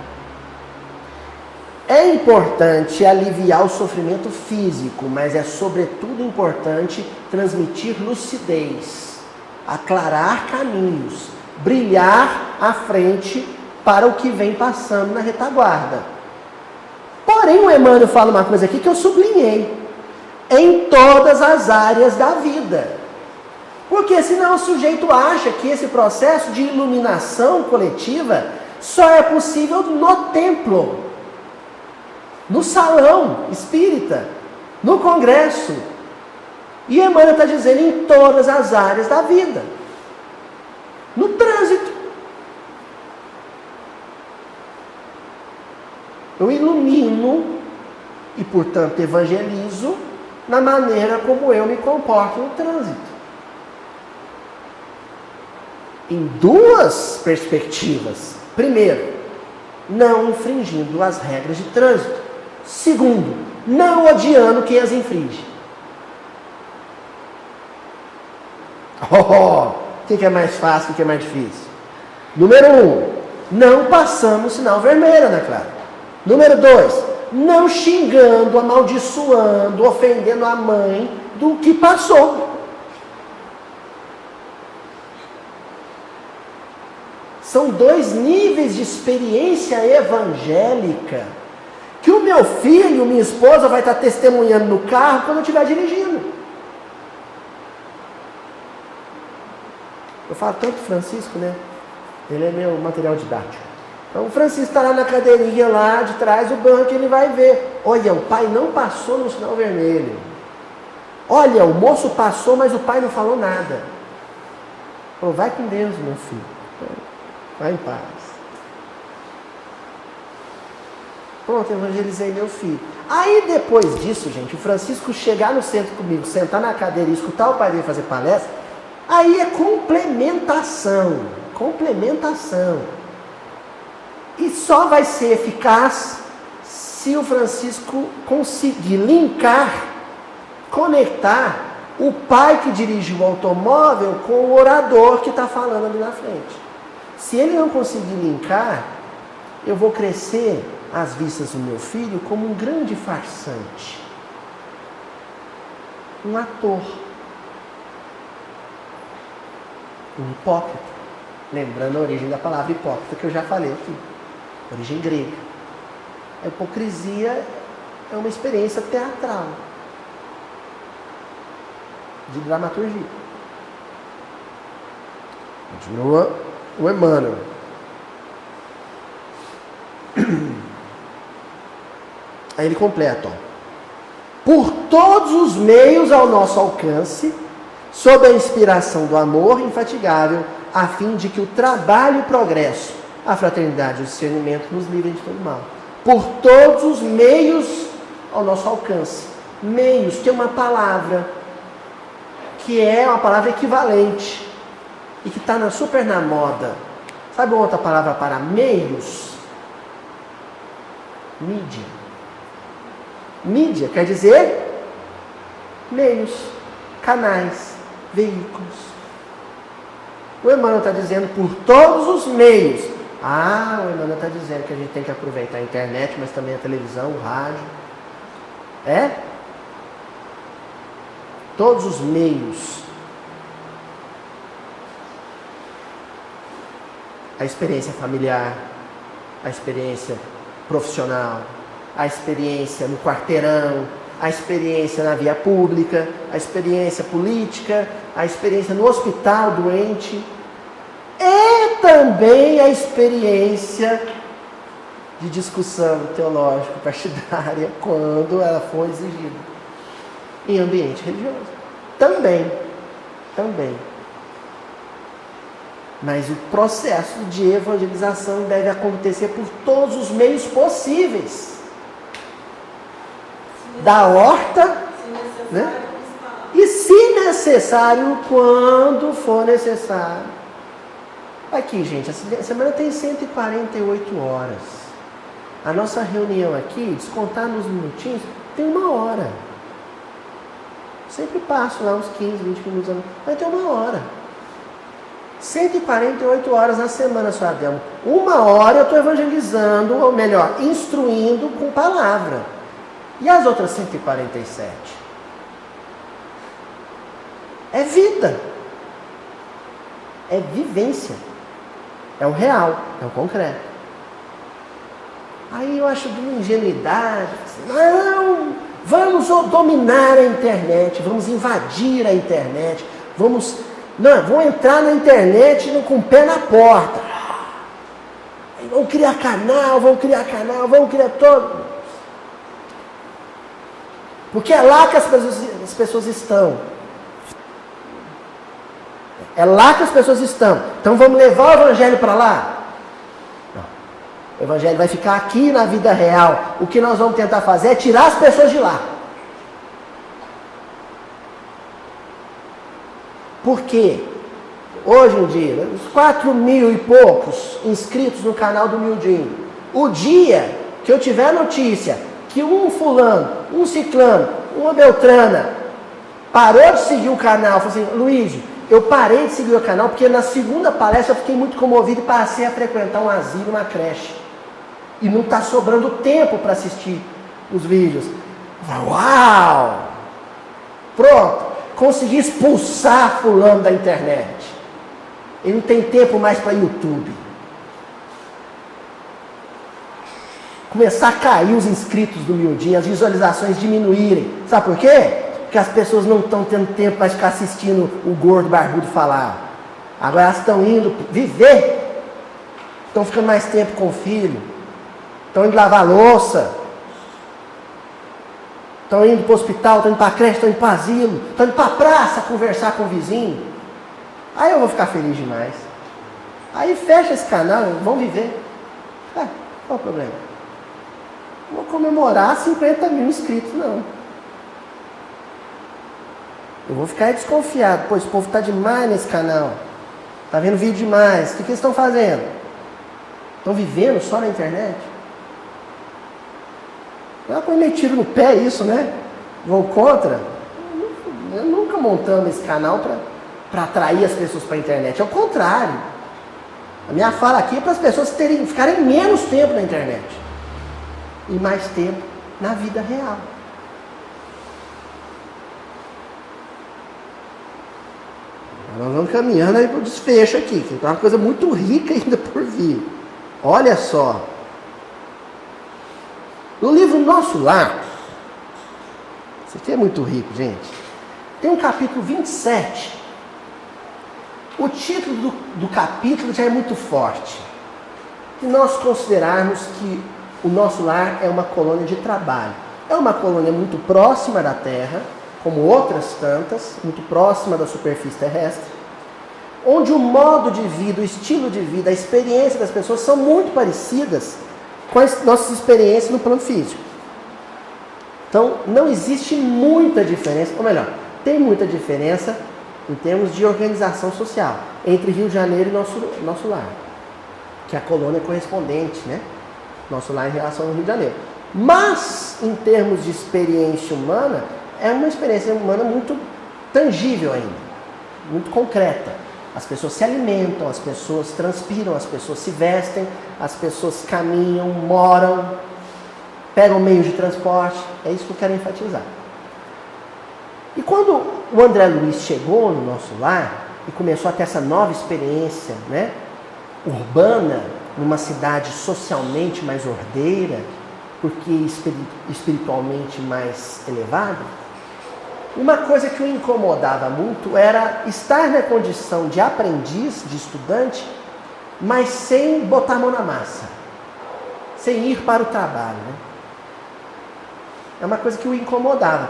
A: É importante aliviar o sofrimento físico, mas é sobretudo importante transmitir lucidez, aclarar caminhos, brilhar à frente para o que vem passando na retaguarda. Porém, o Emmanuel fala uma coisa aqui que eu sublinhei: em todas as áreas da vida. Porque senão o sujeito acha que esse processo de iluminação coletiva só é possível no templo, no salão espírita, no congresso. E Emmanuel está dizendo em todas as áreas da vida. No trânsito. Eu ilumino e, portanto, evangelizo na maneira como eu me comporto no trânsito. Em duas perspectivas. Primeiro, não infringindo as regras de trânsito. Segundo, não odiando quem as infringe. O que é mais fácil, o que é mais difícil? Número 1, não passamos sinal vermelho, né, claro? Número 2, não xingando, amaldiçoando, ofendendo a mãe do que passou. São 2 níveis de experiência evangélica que o meu filho, minha esposa vai estar testemunhando no carro quando eu estiver dirigindo. Eu falo tanto Francisco, né? Ele é meu material didático. Então o Francisco está lá na cadeirinha lá de trás do banco, ele vai ver. Olha, o pai não passou no sinal vermelho. Olha, o moço passou, mas o pai não falou nada. Oh, vai com Deus, meu filho. Vai em paz. Pronto, evangelizei meu filho. Aí depois disso, gente, o Francisco chegar no centro comigo, sentar na cadeira e escutar o pai dele fazer palestra, aí é complementação. Complementação. E só vai ser eficaz se o Francisco conseguir linkar, conectar o pai que dirige o automóvel com o orador que está falando ali na frente. Se ele não conseguir linkar, eu vou crescer às vistas do meu filho como um grande farsante. Um ator. Um hipócrita. Lembrando a origem da palavra hipócrita que eu já falei aqui. Origem grega. A hipocrisia é uma experiência teatral. De dramaturgia. Continua o Emmanuel. Aí ele completa, ó. Por todos os meios ao nosso alcance, sob a inspiração do amor infatigável, a fim de que o trabalho e o progresso, a fraternidade e o discernimento nos livrem de todo mal. Por todos os meios ao nosso alcance. Meios, que é uma palavra que é uma palavra equivalente e que está super na moda. Sabe uma outra palavra para meios? Mídia. Mídia quer dizer meios, canais, veículos. O Emmanuel está dizendo por todos os meios. O Emmanuel está dizendo que a gente tem que aproveitar a internet, mas também a televisão, o rádio. Todos os meios. A experiência familiar, a experiência profissional, a experiência no quarteirão, a experiência na via pública, a experiência política, a experiência no hospital doente e também a experiência de discussão teológica partidária quando ela for exigida em ambiente religioso. Também. Mas o processo de evangelização deve acontecer por todos os meios possíveis. Da horta, né? E se necessário, quando for necessário. Aqui, gente, a semana tem 148 horas. A nossa reunião aqui, descontar nos minutinhos, tem 1 hora. Sempre passo lá uns 15, 20 minutos, vai ter 1 hora. 148 horas na semana, sua Adelma. 1 hora eu estou evangelizando, ou melhor, instruindo com palavra. E as outras 147? É vida. É vivência. É o real, é o concreto. Aí eu acho de uma ingenuidade. Não, vamos dominar a internet, vamos invadir a internet, vamos entrar na internet com o pé na porta. Vamos criar canal, vamos criar todo. Porque é lá que as pessoas estão. É lá que as pessoas estão. Então vamos levar o evangelho para lá? Não. O evangelho vai ficar aqui na vida real. O que nós vamos tentar fazer é tirar as pessoas de lá. Por quê? Hoje em dia, os 4.000 e poucos inscritos no canal do Mildinho. O dia que eu tiver notícia que um fulano, um ciclano, uma beltrana parou de seguir o canal, falou assim, Luiz, eu parei de seguir o canal porque na segunda palestra eu fiquei muito comovido e passei a frequentar um asilo, uma creche. E não está sobrando tempo para assistir os vídeos. Uau! Pronto, consegui expulsar fulano da internet. Ele não tem tempo mais para YouTube. Começar a cair os inscritos do Mildinho, as visualizações diminuírem. Sabe por quê? Porque as pessoas não estão tendo tempo para ficar assistindo o gordo barbudo falar. Agora elas estão indo viver. Estão ficando mais tempo com o filho. Estão indo lavar louça. Estão indo para o hospital, estão indo para a creche, estão indo para o asilo. Estão indo para a praça conversar com o vizinho. Aí eu vou ficar feliz demais. Aí fecha esse canal, vão viver. Qual o problema? Não vou comemorar 50.000 inscritos, não. Eu vou ficar desconfiado. Pô, esse povo está demais nesse canal. Está vendo vídeo demais. O que eles estão fazendo? Estão vivendo só na internet? Não é uma coisa meio tiro no pé isso, né? Vou contra. Eu nunca montamos esse canal para atrair as pessoas para a internet. É o contrário. A minha fala aqui é para as pessoas ficarem menos tempo na internet. E mais tempo na vida real. Nós vamos caminhando aí para o desfecho aqui, que tem uma coisa muito rica ainda por vir. Olha só. No livro Nosso Lar, isso aqui é muito rico, gente. Tem um capítulo 27. O título do capítulo já é muito forte. Se nós considerarmos que o nosso lar é uma colônia de trabalho. É uma colônia muito próxima da Terra, como outras tantas, muito próxima da superfície terrestre, onde o modo de vida, o estilo de vida, a experiência das pessoas são muito parecidas com as nossas experiências no plano físico. Então, não existe muita diferença, ou melhor, tem muita diferença em termos de organização social entre Rio de Janeiro e nosso lar, que é a colônia correspondente, né? Nosso lar em relação ao Rio de Janeiro. Mas, em termos de experiência humana, é uma experiência humana muito tangível ainda, muito concreta. As pessoas se alimentam, as pessoas transpiram, as pessoas se vestem, as pessoas caminham, moram, pegam meios de transporte. É isso que eu quero enfatizar. E quando o André Luiz chegou no nosso lar e começou a ter essa nova experiência, né, urbana, numa cidade socialmente mais ordeira, porque espiritualmente mais elevada, uma coisa que o incomodava muito era estar na condição de aprendiz, de estudante, mas sem botar a mão na massa, sem ir para o trabalho, né? É uma coisa que o incomodava,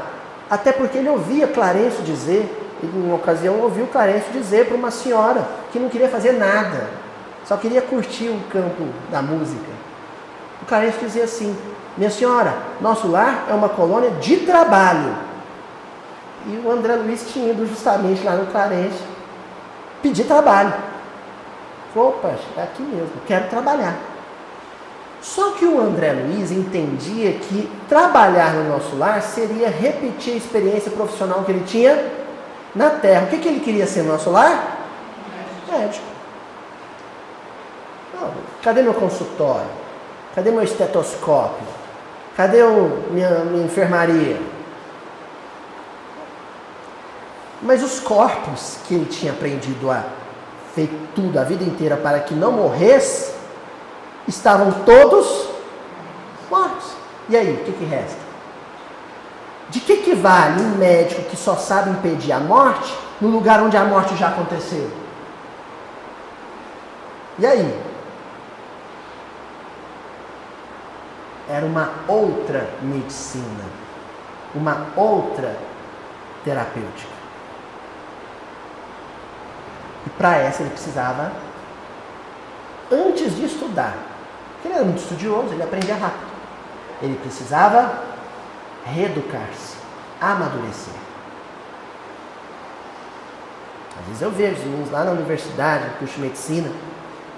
A: até porque ele ouvia Clarencio dizer, ele, em uma ocasião ouviu Clarencio dizer para uma senhora que não queria fazer nada, só queria curtir o campo da música. O Clarencio dizia assim: minha senhora, nosso lar é uma colônia de trabalho. E o André Luiz tinha ido justamente lá no Clarencio pedir trabalho. Opa, é aqui mesmo, quero trabalhar. Só que o André Luiz entendia que trabalhar no nosso lar seria repetir a experiência profissional que ele tinha na Terra. O que ele queria ser no nosso lar? Médico. Cadê meu consultório? Cadê meu estetoscópio? Cadê minha enfermaria? Mas os corpos que ele tinha aprendido a feito tudo a vida inteira para que não morresse, estavam todos mortos. E aí, o que resta? De que vale um médico que só sabe impedir a morte no lugar onde a morte já aconteceu? E aí? Era uma outra medicina, uma outra terapêutica. E para essa ele precisava, antes de estudar, porque ele era muito estudioso, ele aprendia rápido, ele precisava reeducar-se, amadurecer. Às vezes eu vejo os meninos lá na universidade, no curso de medicina,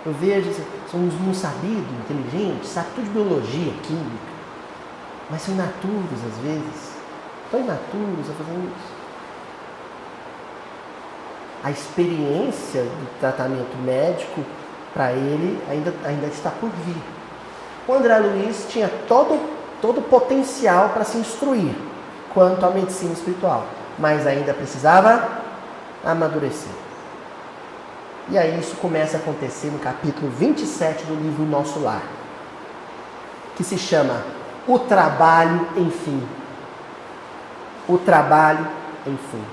A: eu vejo, são uns meninos sabidos, inteligentes, sabem tudo de biologia, química, mas são imaturos às vezes, tão imaturos a fazer isso. A experiência do tratamento médico, para ele, ainda está por vir. O André Luiz tinha todo o potencial para se instruir quanto à medicina espiritual, mas ainda precisava amadurecer. E aí isso começa a acontecer no capítulo 27 do livro Nosso Lar, que se chama O Trabalho, Enfim. O Trabalho, Enfim.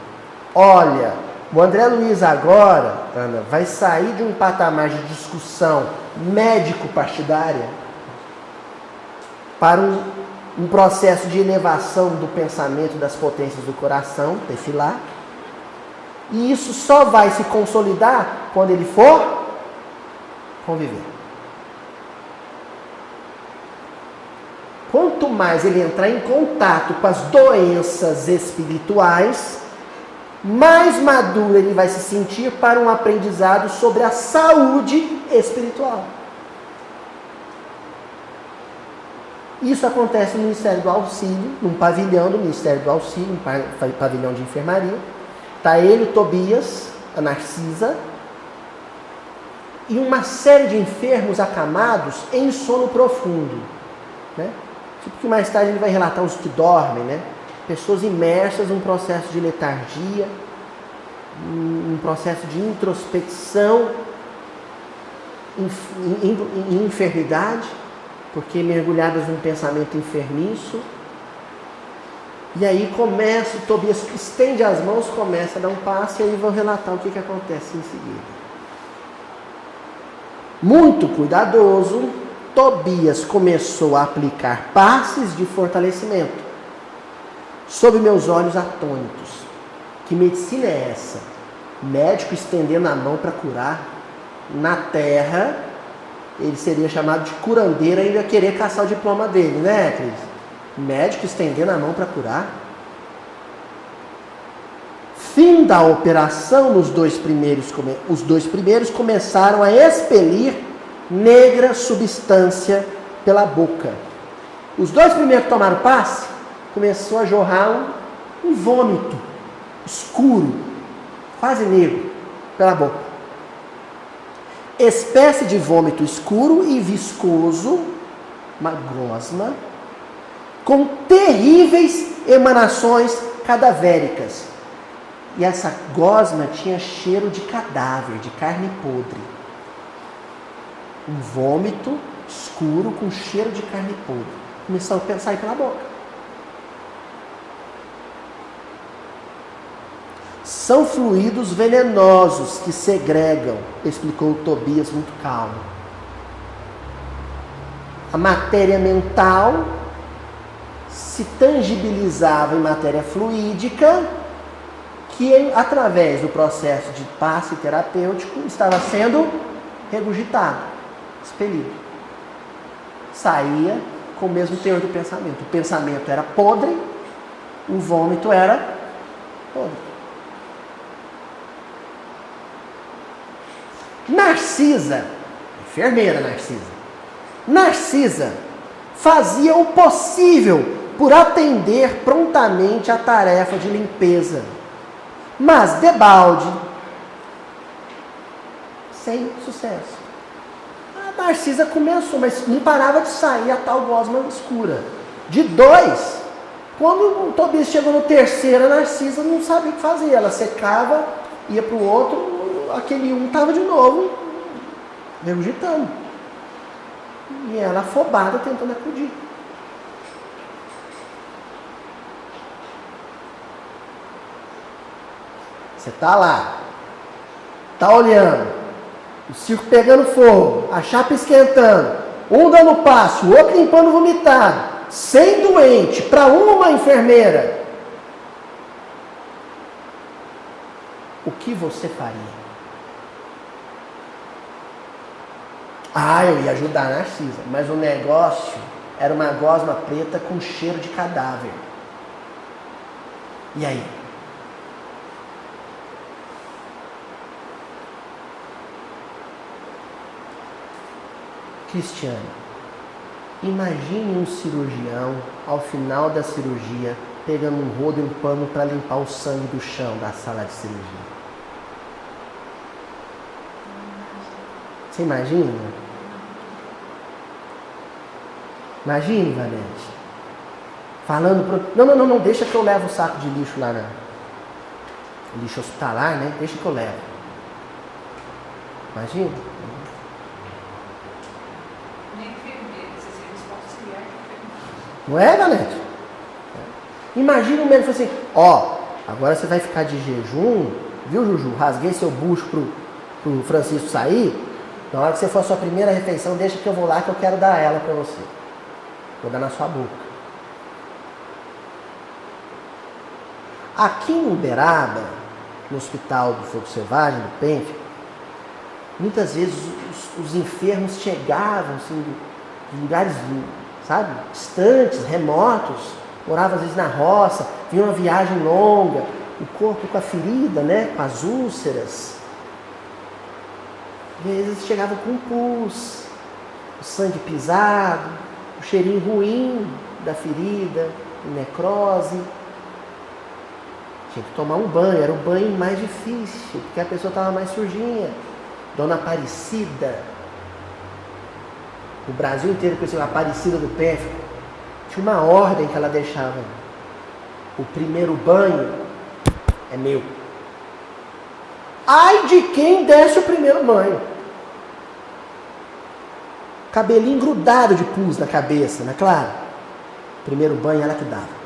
A: Olha, o André Luiz agora, Ana, vai sair de um patamar de discussão médico-partidária para um processo de elevação do pensamento das potências do coração, tefilar. E isso só vai se consolidar quando ele for conviver. Quanto mais ele entrar em contato com as doenças espirituais, mais maduro ele vai se sentir para um aprendizado sobre a saúde espiritual. Isso acontece no Ministério do Auxílio, num pavilhão do Ministério do Auxílio, um pavilhão de enfermaria. Está ele, o Tobias, a Narcisa, e uma série de enfermos acamados em sono profundo. Né? Tipo que mais tarde ele vai relatar os que dormem, né? Pessoas imersas em um processo de letargia, um processo de introspecção, em enfermidade, porque mergulhadas num pensamento enfermiço. E aí começa, o Tobias estende as mãos, começa a dar um passo, e aí vão relatar o que acontece em seguida. Muito cuidadoso, Tobias começou a aplicar passes de fortalecimento. Sob meus olhos atônitos, que medicina é essa? Médico estendendo a mão para curar? Na terra, ele seria chamado de curandeiro e ainda ia querer caçar o diploma dele, né, Cris? Médico estendendo a mão para curar? Fim da operação, os dois primeiros começaram a expelir negra substância pela boca. Os dois primeiros que tomaram passe, começou a jorrar um vômito escuro, quase negro, pela boca. Espécie de vômito escuro e viscoso, uma gosma, com terríveis emanações cadavéricas. E essa gosma tinha cheiro de cadáver, de carne podre. Um vômito escuro com cheiro de carne podre. Começou a sair pela boca. São fluidos venenosos que segregam, explicou o Tobias muito calmo. A matéria mental se tangibilizava em matéria fluídica, que através do processo de passe terapêutico estava sendo regurgitado, expelido. Saía com o mesmo teor do pensamento. O pensamento era podre, o vômito era podre. Narcisa, enfermeira Narcisa, fazia o possível por atender prontamente a tarefa de limpeza, mas debalde, sem sucesso. A Narcisa começou, mas não parava de sair a tal gosma escura. De 2, quando o Tobias chegou no terceiro, a Narcisa não sabia o que fazer. Ela secava, ia para o outro, aquele um estava de novo regurgitando. E ela afobada tentando acudir. Você está lá, está olhando, o circo pegando fogo, a chapa esquentando, um dando passo, o outro limpando vomitado, sem doente, para uma enfermeira. O que você faria? Ah, eu ia ajudar a Narcisa, mas o negócio era uma gosma preta com cheiro de cadáver. E aí? Cristiano, imagine um cirurgião, ao final da cirurgia, pegando um rodo e um pano para limpar o sangue do chão da sala de cirurgia. Você imagina? Imagine, Valente. Falando pro... Não, deixa que eu levo o saco de lixo lá na... Lixo hospitalar, né? Deixa que eu levo. Imagina? Não é, Valente? Imagina o médico assim, agora você vai ficar de jejum, viu, Juju? Rasguei seu bucho pro Francisco sair. Na hora que você for a sua primeira refeição, deixa que eu vou lá que eu quero dar ela para você. Vou dar na sua boca. Aqui em Uberaba, no Hospital do Fogo Selvagem, do PENF, muitas vezes os enfermos chegavam assim, de lugares, sabe, distantes, remotos, moravam às vezes na roça, vinha uma viagem longa, o corpo com a ferida, né, com as úlceras. Às vezes chegavam com pus, o sangue pisado, o cheirinho ruim da ferida, necrose. Tinha que tomar um banho, era o banho mais difícil, porque a pessoa estava mais sujinha. Dona Aparecida, o Brasil inteiro conhecia a Aparecida do PENF, tinha uma ordem que ela deixava. O primeiro banho é meu. Ai de quem desce o primeiro banho. Cabelinho grudado de pus na cabeça, não é claro? Primeiro banho ela que dava.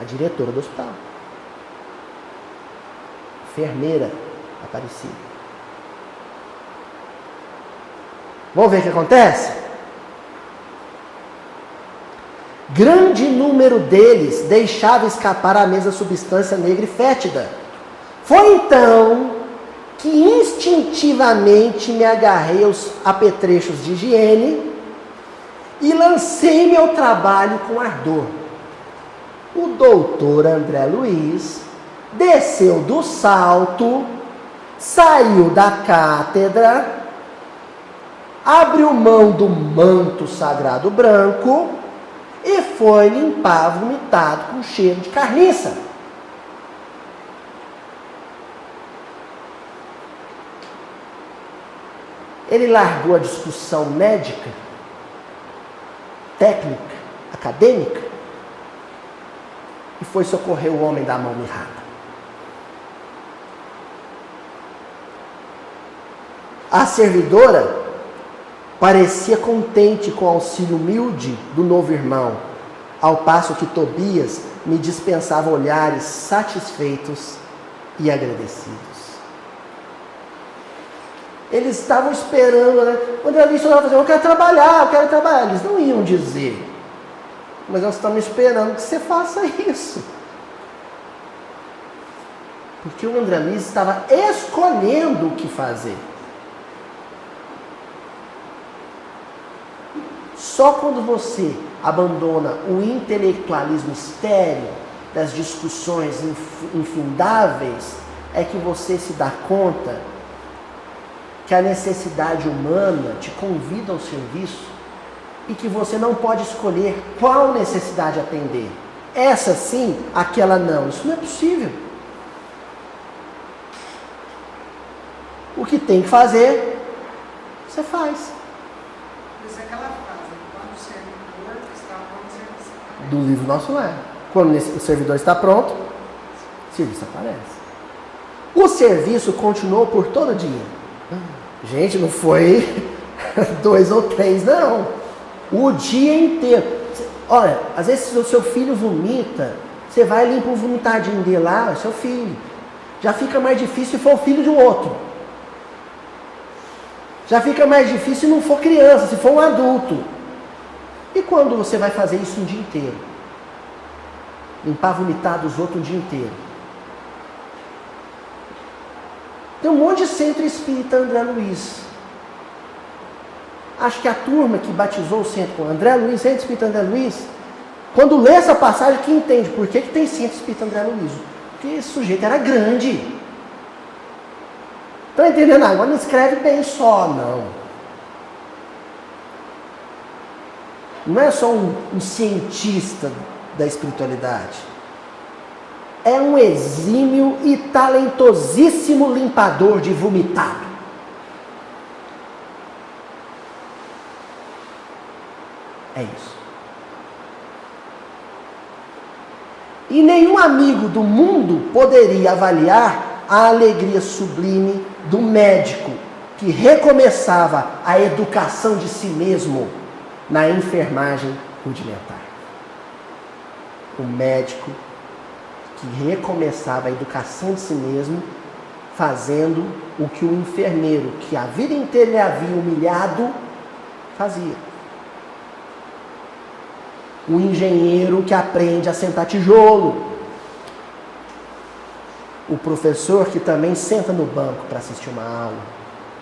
A: A diretora do hospital. Enfermeira Aparecida. Vamos ver o que acontece? Grande número deles deixava escapar a mesma substância negra e fétida. Foi então que instintivamente me agarrei aos apetrechos de higiene e lancei meu trabalho com ardor. O doutor André Luiz desceu do salto, saiu da cátedra, abriu mão do manto sagrado branco e foi limpar vomitado com cheiro de carniça. Ele largou a discussão médica, técnica, acadêmica e foi socorrer o homem da mão mirrada. A servidora parecia contente com o auxílio humilde do novo irmão, ao passo que Tobias me dispensava olhares satisfeitos e agradecidos. Eles estavam esperando, né? O André Luiz falava assim, eu quero trabalhar. Eles não iam dizer, mas nós estamos esperando que você faça isso. Porque o André Luiz estava escolhendo o que fazer. Só quando você abandona o intelectualismo estéril das discussões infindáveis é que você se dá conta que a necessidade humana te convida ao serviço e que você não pode escolher qual necessidade atender. Essa sim, aquela não. Isso não é possível. O que tem que fazer, você faz.
B: Mas aquela frase, quando o servidor está pronto, o serviço aparece.
A: Do livro Nosso Lar. Quando o servidor está pronto, o serviço aparece. O serviço continuou por todo dia. Gente, não foi 2 ou 3, não. O dia inteiro. Olha, às vezes se o seu filho vomita, você vai e limpa um vomitadinho dele lá, é seu filho. Já fica mais difícil se for o filho de um outro. Já fica mais difícil se não for criança, se for um adulto. E quando você vai fazer isso um dia inteiro? Limpar vomitado dos outros um dia inteiro. Tem um monte de centro espírita André Luiz. Acho que a turma que batizou o centro com André Luiz, Centro Espírita André Luiz, quando lê essa passagem, que entende por que tem Centro Espírita André Luiz. Porque esse sujeito era grande. Estão entendendo? Agora não escreve bem só, não. Não é só um cientista da espiritualidade. É um exímio e talentosíssimo limpador de vomitado. É isso. E nenhum amigo do mundo poderia avaliar a alegria sublime do médico que recomeçava a educação de si mesmo na enfermagem rudimentar. O médico que recomeçava a educação de si mesmo fazendo o que o enfermeiro, que a vida inteira ele havia humilhado, fazia. O engenheiro que aprende a sentar tijolo. O professor que também senta no banco para assistir uma aula,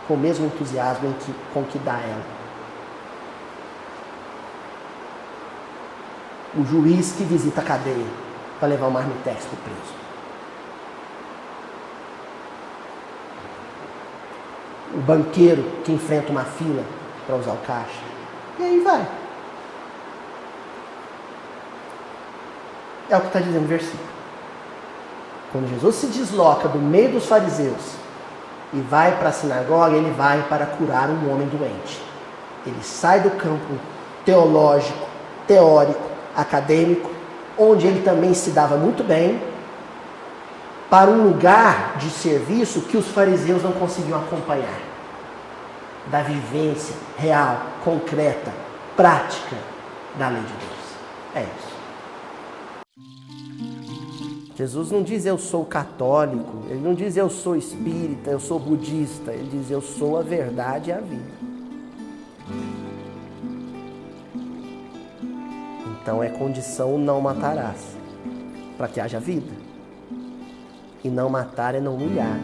A: com o mesmo entusiasmo com que dá ela. O juiz que visita a cadeia para levar o marmitex para o preso. O banqueiro que enfrenta uma fila para usar o caixa. E aí vai. É o que está dizendo o versículo. Quando Jesus se desloca do meio dos fariseus e vai para a sinagoga, ele vai para curar um homem doente. Ele sai do campo teológico, teórico, acadêmico, onde ele também se dava muito bem, para um lugar de serviço que os fariseus não conseguiam acompanhar. Da vivência real, concreta, prática da lei de Deus. É isso. Jesus não diz eu sou católico, ele não diz eu sou espírita, eu sou budista, ele diz eu sou a verdade e a vida. Então é condição não matarás, para que haja vida. E não matar é não humilhar.